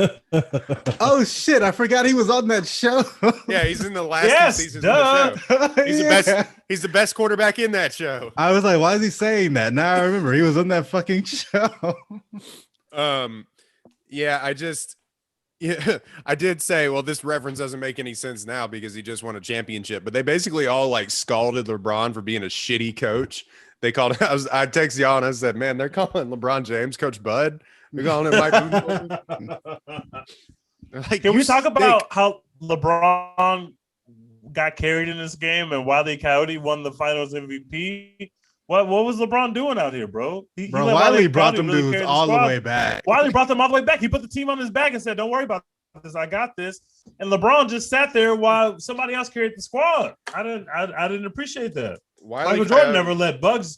S2: Oh shit! I forgot he was on that show.
S1: Yeah, he's in the last 2 seasons of the show. He's the best. He's the best quarterback in that show.
S2: I was like, why is he saying that? Now I remember he was on that fucking show.
S1: Yeah, I did say, well, this reference doesn't make any sense now because he just won a championship, but they basically all like scalded LeBron for being a shitty coach. They called I texted y'all and I said, man, they're calling LeBron James Coach Bud. They're calling him Mike. Like,
S3: can we talk about how LeBron got carried in this game and Wile E. Coyote won the Finals MVP? What was LeBron doing out here, bro?
S2: Wiley brought them dudes all the way back.
S3: Wiley brought them all the way back. He put the team on his back and said, "Don't worry about this. I got this." And LeBron just sat there while somebody else carried the squad. I didn't appreciate that. Michael Jordan never let Bugs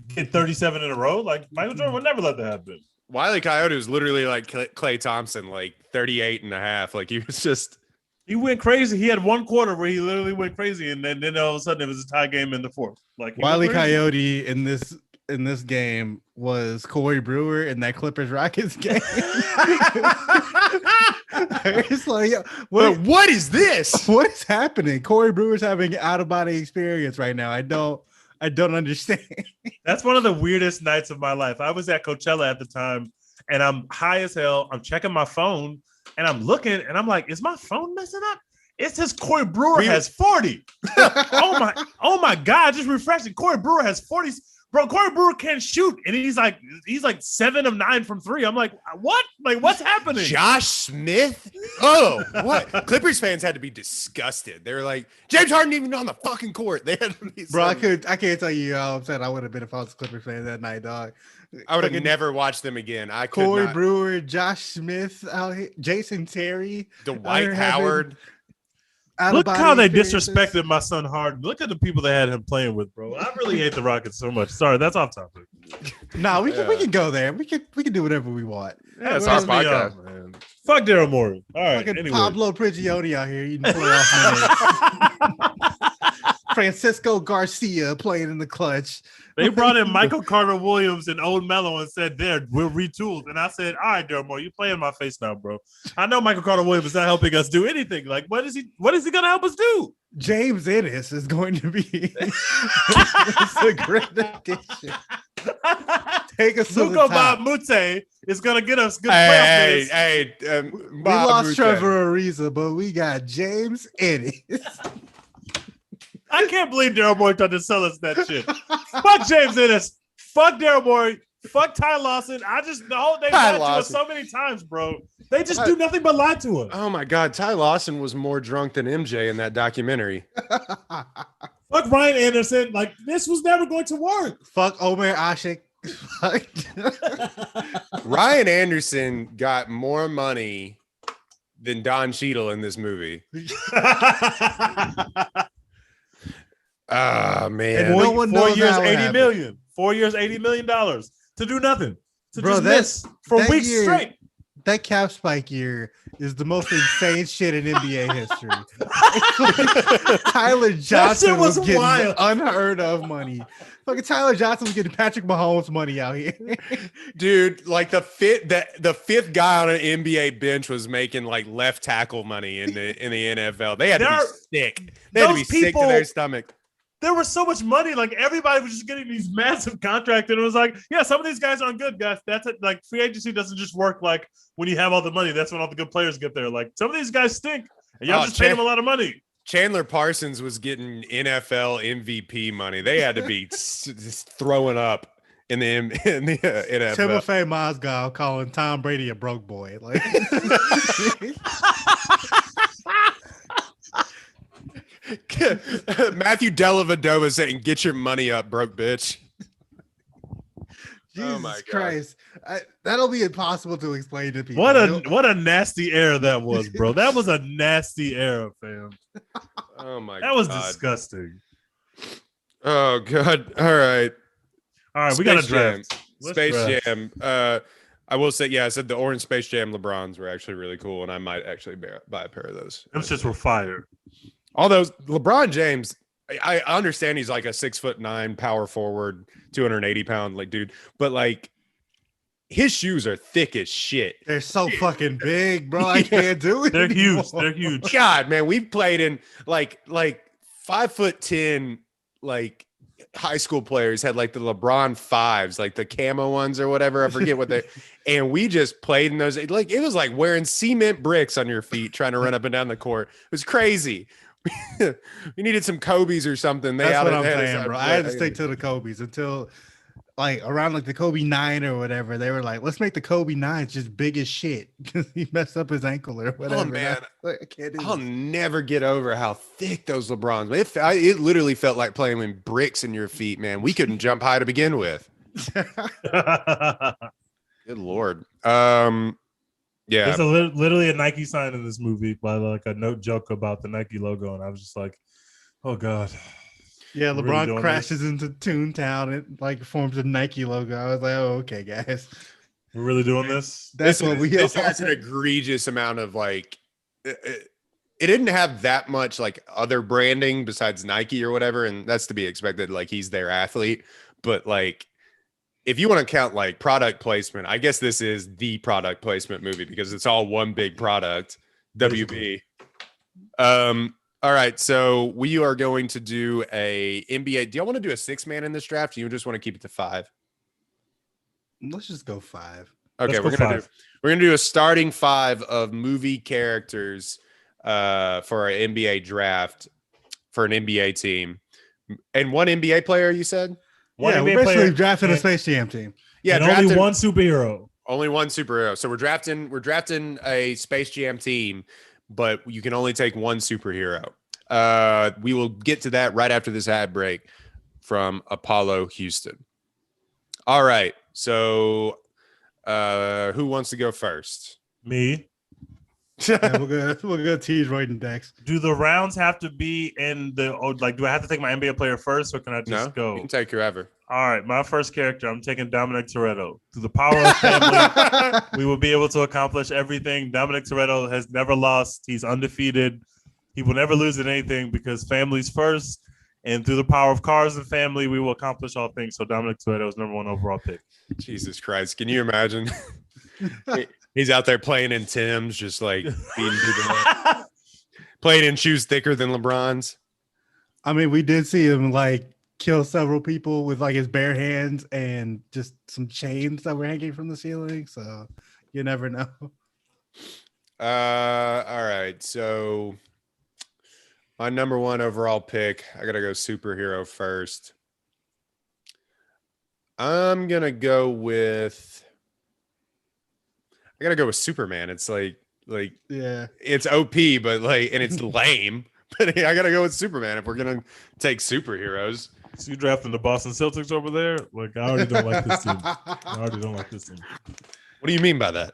S3: get 37 in a row. Like Michael Jordan would never let that happen.
S1: Wile E. Coyote was literally like Klay Thompson, like 38 and a half. Like he was just.
S3: He went crazy. He had one quarter where he literally went crazy, and then all of a sudden it was a tie game in the fourth. Like
S2: Wile E. Coyote in this game was Corey Brewer in that Clippers Rockets game. It's like,
S1: what is this?
S2: What is happening? Corey Brewer's having out of body experience right now. I don't understand.
S3: That's one of the weirdest nights of my life. I was at Coachella at the time, and I'm high as hell. I'm checking my phone. And I'm looking, and I'm like, is my phone messing up? It says Corey Brewer has 40. oh my God, just refreshing. Corey Brewer has 40. Bro, Corey Brewer can't shoot. And he's like 7 of 9 from 3. I'm like, what? Like, what's happening?
S1: Josh Smith? Oh, what? Clippers fans had to be disgusted. They were like, James Harden didn't even on the fucking court. They had to be
S2: bro, I can't tell you how upset I would have been if I was a Clippers fan that night, dog.
S1: I would have never watched them again.
S2: Corey Brewer, Josh Smith out here, Jason Terry,
S1: Dwight Howard.
S3: Look how they disrespected my son Harden. Look at the people they had him playing with, bro. I really hate the Rockets so much. Sorry, that's off topic.
S2: No, we can go there. We can do whatever we want.
S1: Yeah, it's our podcast, man.
S3: Fuck Daryl Morey. All right,
S2: anyway. Pablo Prigioni out here eating playoff minutes. Francisco Garcia playing in the clutch.
S3: They brought in Michael Carter Williams and Old Mello and said, "There, we're retooled." And I said, "All right, Daryl Morey, you play in my face now, bro. I know Michael Carter Williams is not helping us do anything. Like, what is he going to help us do?"
S2: James Ennis is going to be it's a great addition. Take us to the top.
S3: Bob Mute is going to get us good
S1: playoff
S2: days. We lost Trevor Ariza, but we got James Ennis.
S3: I can't believe Daryl Morey tried to sell us that shit. Fuck James Ennis. Fuck Daryl Morey. Fuck Ty Lawson. They lied to us so many times, bro. They just do nothing but lie to us.
S1: Oh my God, Ty Lawson was more drunk than MJ in that documentary.
S3: Fuck Ryan Anderson. Like, this was never going to work.
S2: Fuck Omer Ashik.
S1: Ryan Anderson got more money than Don Cheadle in this movie. Ah, man.
S3: And 4 years, $80 million. 4 years, $80 million to do nothing. To just miss for weeks straight.
S2: that cap spike year is the most insane shit in NBA history. Tyler Johnson was getting
S3: wild.
S2: unheard of money. Fucking Tyler Johnson was getting Patrick Mahomes money out here.
S1: Dude, like the fifth guy on an NBA bench was making like left tackle money in the NFL. They had to be sick. They had to be sick to their stomach.
S3: There was so much money, like everybody was just getting these massive contracts, and it was like, yeah, some of these guys aren't good, guys. That's it. Like free agency doesn't just work like when you have all the money. That's when all the good players get there. Like some of these guys stink, and y'all just paid them a lot of money.
S1: Chandler Parsons was getting NFL MVP money. They had to be just throwing up in the NFL.
S2: Timofey Mozgov calling Tom Brady a broke boy. Like.
S1: Matthew Dellavedova saying, "Get your money up, broke bitch."
S2: Jesus Christ. That'll be impossible to explain to people.
S3: What a nasty error that was, bro. That was a nasty error, fam.
S1: Oh my god.
S3: That was disgusting.
S1: Oh god. All right.
S3: We got a draft.
S1: Space Jam. I will say, I said the orange Space Jam LeBrons were actually really cool, and I might actually buy a pair of those.
S3: Them shits were fire.
S1: All those LeBron James, I understand he's like a 6'9" power forward, 280-pound like dude, but like his shoes are thick as shit.
S2: They're so fucking big, bro. I can't do it.
S3: They're huge. They're huge.
S1: God, man, we've played in like 5'10" like high school players had like the LeBron fives, like the camo ones or whatever. I forget what they and we just played in those. Like it was like wearing cement bricks on your feet trying to run up and down the court. It was crazy. We needed some Kobe's or something.
S2: That's what I'm saying, bro. I had to stick to the Kobe's until like around like the Kobe 9 or whatever. They were like, let's make the Kobe 9s just big as shit because he messed up his ankle or whatever.
S1: Oh man,
S2: I can't do
S1: I'll
S2: this.
S1: never get over how thick those LeBrons. It literally felt like playing with bricks in your feet, man. We couldn't jump high to begin with. Good Lord. Yeah,
S3: there's literally a Nike sign in this movie by like a note joke about the Nike logo, and I was just like, "Oh God!"
S2: Yeah, LeBron crashes into Toontown and like forms a Nike logo. I was like, "Oh, okay, guys,
S3: we're really doing this."
S2: That's
S1: this has an egregious amount of like. It didn't have that much like other branding besides Nike or whatever, and that's to be expected. Like he's their athlete, but like. If you want to count like product placement, I guess this is the product placement movie because it's all one big product. WB. All right, so we are going to do a NBA. Do y'all want to do a 6-man in this draft? Or you just want to keep it to 5?
S2: Let's just go 5.
S1: Okay, we're gonna do a starting 5 of movie characters for our NBA draft for an NBA team, and one NBA player. You said.
S2: We're basically drafting a Space Jam team.
S1: Yeah,
S3: only one superhero.
S1: Only one superhero. So we're drafting a Space Jam team, but you can only take one superhero. We will get to that right after this ad break from Apollo Houston. All right. So who wants to go first?
S3: Me.
S2: Yeah, we're gonna tease Royden Dex.
S3: Do the rounds have to be in the do I have to take my NBA player first, or can I just go?
S1: You can take whoever.
S3: All right, my first character, I'm taking Dominic Toretto. Through the power of family, we will be able to accomplish everything. Dominic Toretto has never lost. He's undefeated. He will never lose at anything because family's first. And through the power of cars and family, we will accomplish all things. So Dominic Toretto is #1 overall pick.
S1: Jesus Christ. Can you imagine? He's out there playing in Tim's, just like beating people up. Playing in shoes thicker than LeBron's.
S2: I mean, we did see him like kill several people with like his bare hands and just some chains that were hanging from the ceiling. So you never know.
S1: All right. So my #1 overall pick, I gotta go superhero first. I'm gonna go with Superman. It's like
S2: yeah,
S1: it's OP, but like, and it's lame. But I gotta go with Superman if we're gonna take superheroes.
S3: So you drafting the Boston Celtics over there? Like, I already don't like this team.
S1: What do you mean by that?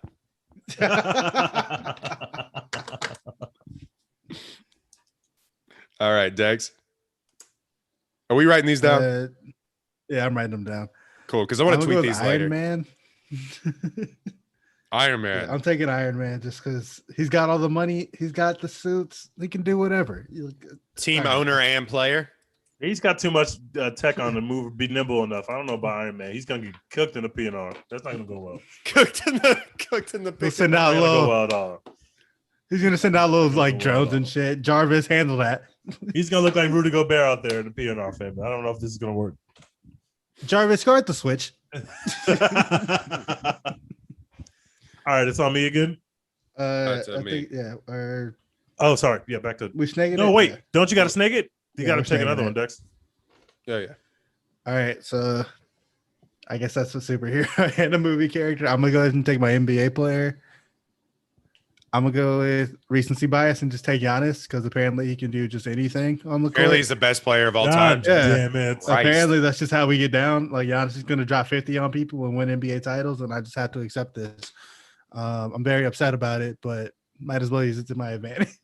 S1: All right, Dex. Are we writing these down?
S2: Yeah, I'm writing them down.
S1: Cool, because I want to tweet these later.
S2: Iron Man.
S1: Iron Man.
S2: I'm taking Iron Man just because he's got all the money. He's got the suits. He can do whatever.
S1: Team owner and player.
S3: He's got too much tech on the move, be nimble enough. I don't know about Iron Man. He's gonna get cooked in the PNR. That's not gonna go well.
S1: Cooked in the
S2: He'll send out
S3: Not gonna go
S2: little.
S3: well at all.
S2: He's gonna send out little like
S3: Well,
S2: drones and shit. Jarvis, handle that.
S3: He's gonna look like Rudy Gobert out there in the PNR family. I don't know if this is gonna work.
S2: Jarvis, go at the switch.
S3: All right, it's on me again.
S1: That's
S2: I
S1: me.
S2: think yeah. Or
S3: Oh, sorry. Yeah, back to.
S2: we snagged it.
S3: No, wait.
S2: Yeah.
S3: Don't you got to snake it? You
S2: Yeah,
S3: got to
S2: we're
S3: take
S2: snagging
S3: another
S2: it.
S3: one, Dex.
S1: Oh yeah.
S2: All right, so I guess that's a superhero and a movie character. I'm gonna go ahead and take my NBA player. I'm gonna go with recency bias and just take Giannis because apparently he can do just anything on the court.
S1: Apparently he's the best player of all
S3: God
S1: time.
S2: Yeah.
S3: damn it.
S1: Right.
S2: Apparently that's just how we get down. Like Giannis is gonna drop 50 on people and win NBA titles, and I just have to accept this. I'm very upset about it, but might as well use it to my advantage.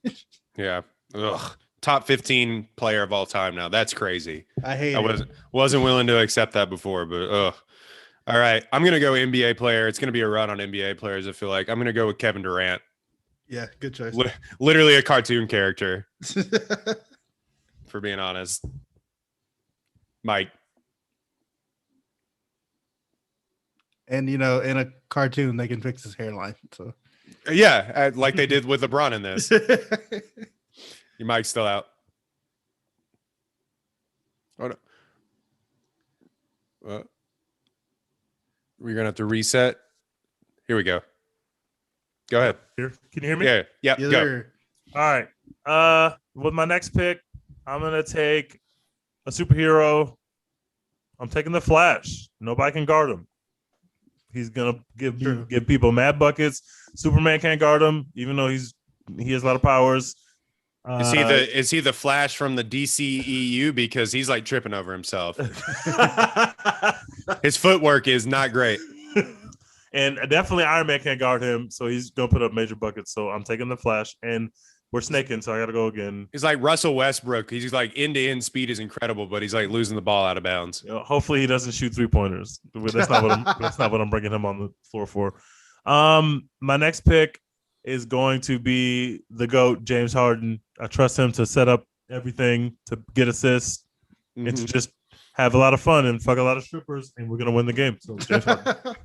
S1: Yeah. Ugh. Top 15 player of all time now. That's crazy.
S2: I hate
S1: I
S2: it.
S1: wasn't willing to accept that before, but ugh. All right. I'm gonna go NBA player. It's gonna be a run on NBA players, I feel like. I'm gonna go with Kevin Durant.
S2: Yeah, good choice.
S1: Literally a cartoon character, for being honest. Mike.
S2: And you know, in a cartoon, they can fix his hairline. So
S1: Yeah, like they did with LeBron in this. Your mic's still out. Oh, no. We're gonna have to reset. Here we go. Go ahead.
S3: Here, can you hear me?
S1: Yeah, yeah.
S2: Yes,
S1: Go.
S2: sir.
S3: All right. With my next pick, I'm gonna take a superhero. I'm taking the Flash. Nobody can guard him. He's gonna give people mad buckets. Superman can't guard him, even though he has a lot of powers.
S1: Is he the Flash from the DCEU? Because he's like tripping over himself. His footwork is not great.
S3: And definitely Iron Man can't guard him, so he's gonna put up major buckets. So I'm taking the Flash, and we're snaking, so I gotta go again.
S1: He's like Russell Westbrook. He's like end-to-end speed is incredible, but he's like losing the ball out of bounds.
S3: You know, hopefully he doesn't shoot 3-pointers. That's not what I'm bringing him on the floor for. My next pick is going to be the GOAT, James Harden. I trust him to set up everything, to get assists, and to just have a lot of fun and fuck a lot of strippers, and we're gonna win the game. So James Harden.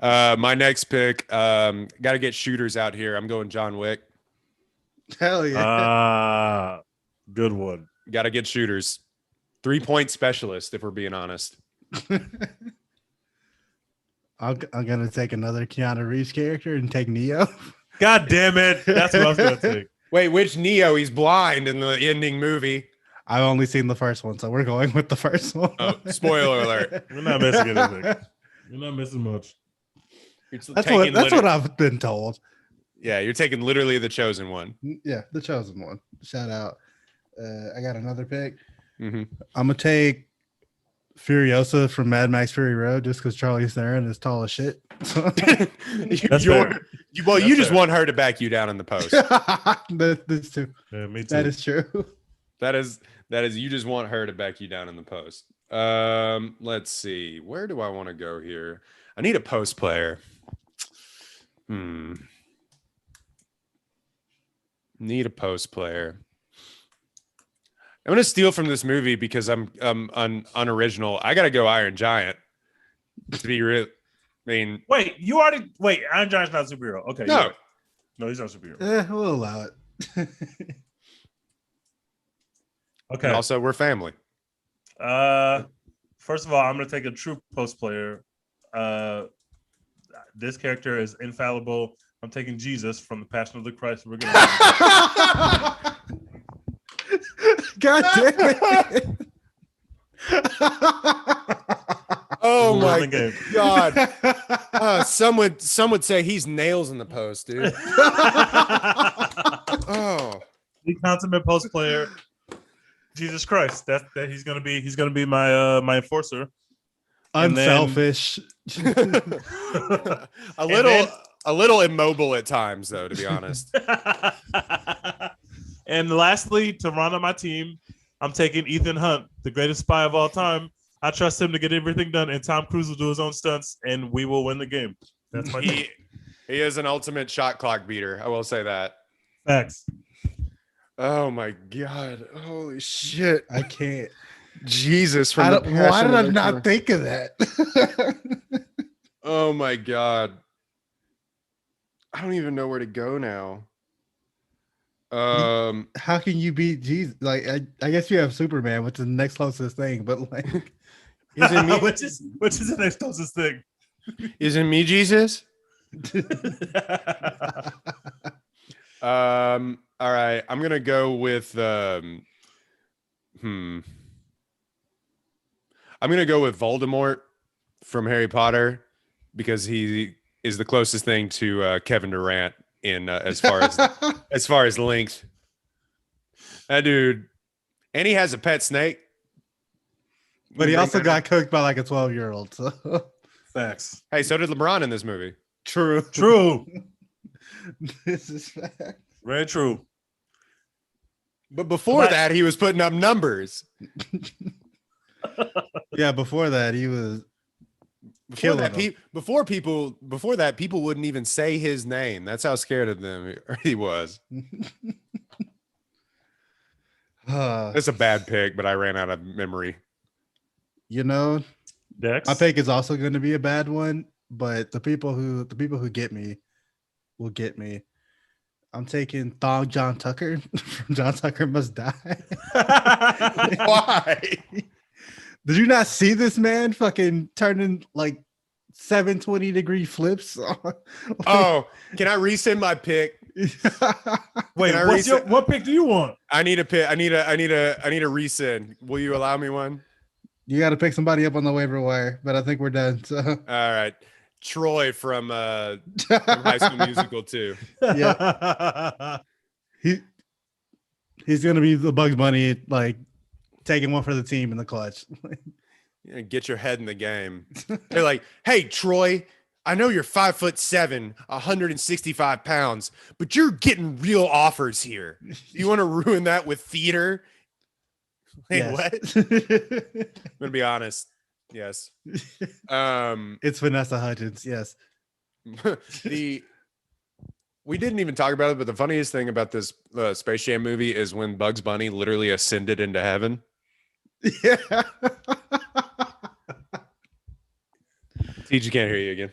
S1: My next pick, got to get shooters out here. I'm going John Wick.
S2: Hell yeah.
S3: Good one.
S1: Got to get shooters. 3-point specialist, if we're being honest.
S2: I'm gonna take another Keanu Reeves character and take Neo.
S3: God damn it. That's what I was gonna take.
S1: Wait, which Neo? He's blind in the ending movie.
S2: I've only seen the first one, so we're going with the first one.
S1: Oh, spoiler alert.
S3: We're not missing anything. We're not missing much.
S2: That's what I've been told.
S1: Yeah, you're taking literally the chosen one.
S2: Yeah, the chosen one. Shout out. I got another pick.
S1: Mm-hmm.
S2: I'm gonna take Furiosa from Mad Max Fury Road just because Charlize Theron is tall as shit.
S3: That's
S1: you
S3: fair.
S1: just
S3: fair.
S1: want her to back you down in the post.
S2: That's true.
S3: Yeah, me too.
S2: That is true.
S1: That is you just want her to back you down in the post. Let's see. Where do I want to go here? I need a post player. Need a post player. I'm gonna steal from this movie because I'm unoriginal. I gotta go Iron Giant. To be real, I mean,
S3: Wait, Iron Giant's not a superhero. Okay.
S1: No.
S3: you're right. No, he's not a superhero.
S2: We'll allow it.
S3: Okay.
S1: and also we're family.
S3: First of all, I'm gonna take a true post player. This character is infallible. I'm taking Jesus from the Passion of the Christ. We're gonna
S2: God damn it.
S1: Oh
S3: win
S1: my
S3: the game.
S1: God! Some would say he's nails in the post, dude. Oh,
S3: The consummate post player, Jesus Christ. That he's gonna be my my enforcer. And then-
S2: Unselfish.
S1: a little immobile at times, though. To be honest.
S3: And lastly, to round out my team, I'm taking Ethan Hunt, the greatest spy of all time. I trust him to get everything done, and Tom Cruise will do his own stunts, and we will win the game. That's my team.
S1: He is an ultimate shot clock beater. I will say that.
S3: Facts.
S1: Oh my god! Holy shit!
S2: I can't.
S1: Jesus,
S2: Why
S1: from
S2: did
S1: the
S2: I
S1: passion
S2: not think of that?
S1: Oh my god! I don't even know where to go now.
S2: How can you beat Jesus? Like, I guess you have Superman, which is the next closest thing, but like,
S1: isn't me?
S3: which is the next closest thing?
S1: Isn't me Jesus? All right, I'm gonna go with I'm gonna go with Voldemort from Harry Potter because he is the closest thing to Kevin Durant in as far as length. That dude, and he has a pet snake.
S2: but he also got cooked by like a 12-year-old. So
S3: Facts.
S1: Hey, so did LeBron in this movie.
S2: true. This is fact.
S3: Very true.
S1: But before that, he was putting up numbers.
S2: Yeah, before that, he was
S1: Before
S2: killing them.
S1: before that, people wouldn't even say his name. That's how scared of them he was. That's a bad pick, but I ran out of memory.
S2: You know,
S3: Dex?
S2: my pick is also going to be a bad one, but the people who get me will get me. I'm taking Thong John Tucker from John Tucker Must Die.
S1: Why?
S2: Did you not see this man fucking turning like 720-degree flips?
S1: Oh, can I resend my pick?
S3: Wait, what pick do you want?
S1: I need a pick. I need a resend. Will you allow me one?
S2: You got to pick somebody up on the waiver wire, but I think we're done. So
S1: All right. Troy from High School Musical 2.
S2: Yeah. He's gonna be the Bugs Bunny, like taking one for the team in the clutch.
S1: Yeah, get your head in the game. They're like, hey, Troy, I know you're 5'7", 165 pounds, but you're getting real offers here. You want to ruin that with theater? Hey,
S2: Yes.
S1: what? I'm gonna be honest. Yes.
S2: It's Vanessa Hudgens. Yes.
S1: We didn't even talk about it, but the funniest thing about this Space Jam movie is when Bugs Bunny literally ascended into heaven.
S2: Yeah.
S1: TJ can't hear you again.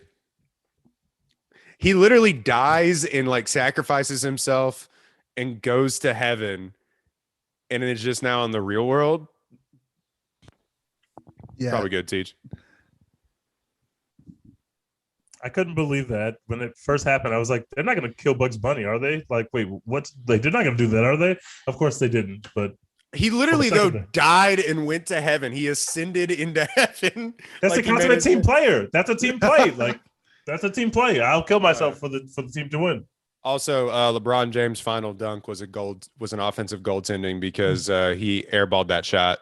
S1: He literally dies and like sacrifices himself and goes to heaven, and it's just now in the real world.
S2: Yeah.
S1: Probably good, Teach.
S3: I couldn't believe that when it first happened. I was like, they're not going to kill Bugs Bunny, are they? Like, wait, what? Like, they're not going to do that, are they? Of course they didn't. But
S1: he literally though died and went to heaven. He ascended into heaven.
S3: That's
S1: like
S3: the consummate team player. That's a team play. Like, that's a team play. I'll kill myself for the team to win.
S1: Also, LeBron James' final dunk was an offensive goaltending because he airballed that shot.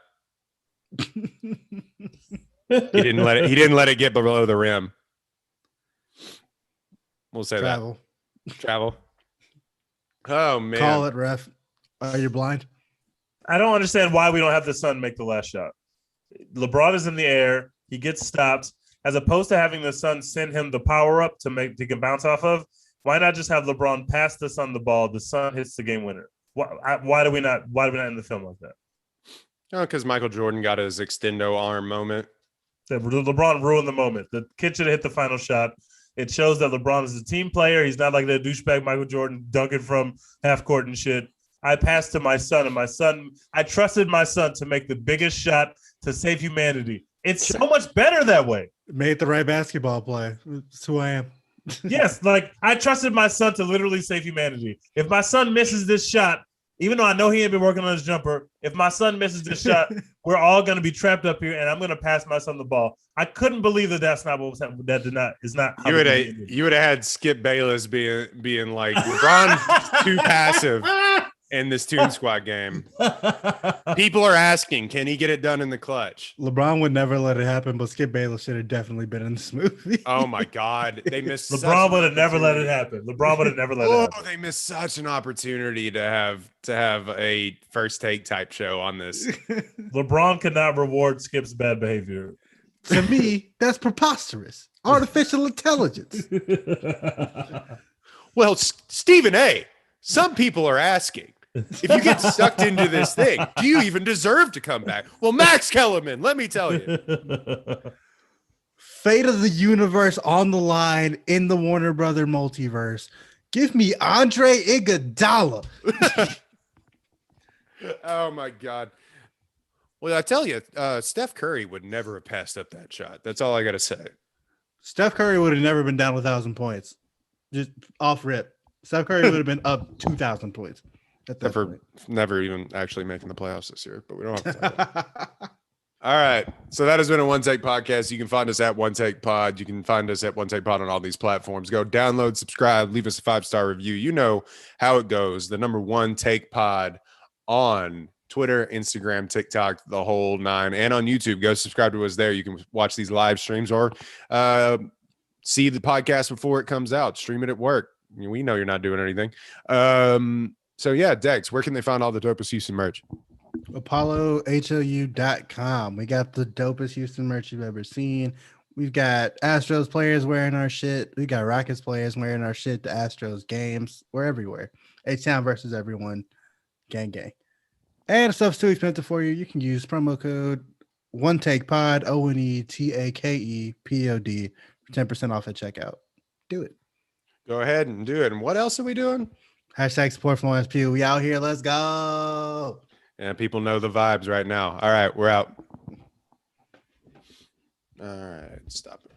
S1: He didn't let it get below the rim. We'll say Travel. Oh man.
S2: Call it, ref. Are you blind?
S3: I don't understand why we don't have the son make the last shot. LeBron is in the air. He gets stopped. As opposed to having the son send him the power up to can bounce off of, why not just have LeBron pass the son the ball? The son hits the game winner. Why do we not end the film like that?
S1: Oh, because Michael Jordan got his extendo arm moment.
S3: LeBron ruined the moment. The kid should have hit the final shot. It shows that LeBron is a team player. He's not like that douchebag Michael Jordan dunking from half court and shit. I passed to my son, and I trusted my son to make the biggest shot to save humanity. It's so much better that way.
S2: Made the right basketball play. That's who I am.
S3: Yes, like I trusted my son to literally save humanity. If my son misses this shot, even though I know he ain't been working on his jumper, if my son misses this shot, we're all going to be trapped up here, and I'm going to pass my son the ball. I couldn't believe that's not what was happening. Is not.
S1: You would have had Skip Bayless being like LeBron's too passive in this Toon Squad game. People are asking, can he get it done in the clutch?
S2: LeBron would never let it happen, but Skip Bayless should have definitely been in this movie.
S1: Oh my God, they missed.
S3: LeBron would have never let it happen. LeBron would have never let it happen.
S1: They missed such an opportunity to have a first take type show on this.
S3: LeBron could not reward Skip's bad behavior.
S2: To me, that's preposterous. Artificial intelligence.
S1: Well, Stephen A., some people are asking, if you get sucked into this thing, do you even deserve to come back? Well, Max Kellerman, let me tell you.
S2: Fate of the universe on the line in the Warner Brother multiverse. Give me Andre Iguodala.
S1: Oh my God. Well, I tell you, Steph Curry would never have passed up that shot. That's all I got to say.
S2: Steph Curry would have never been down 1,000 points. Just off rip. Steph Curry would have been up 2,000 points. At that point.
S1: Never even actually making the playoffs this year, but we don't have to talk about it. All right. So that has been a One Take podcast. You can find us at One Take Pod. You can find us at One Take Pod on all these platforms. Go download, subscribe, leave us a 5-star review. You know how it goes. The number One Take Pod on Twitter, Instagram, TikTok, the whole 9, and on YouTube. Go subscribe to us there. You can watch these live streams or see the podcast before it comes out. Stream it at work. We know you're not doing anything. So yeah, Dex, where can they find all the dopest Houston merch?
S2: ApolloHOU.com. We got the dopest Houston merch you've ever seen. We've got Astros players wearing our shit. We got Rockets players wearing our shit. The Astros games. We're everywhere. H-Town versus everyone. Gang, gang. And if stuff's too expensive for you, you can use promo code OneTakePod, ONETAKEPOD, for 10% off at checkout. Do it.
S1: Go ahead and do it. And what else are we doing?
S2: Hashtag support Florence Pugh. We out here. Let's go.
S1: And people know the vibes right now. All right, we're out. All right, stop it.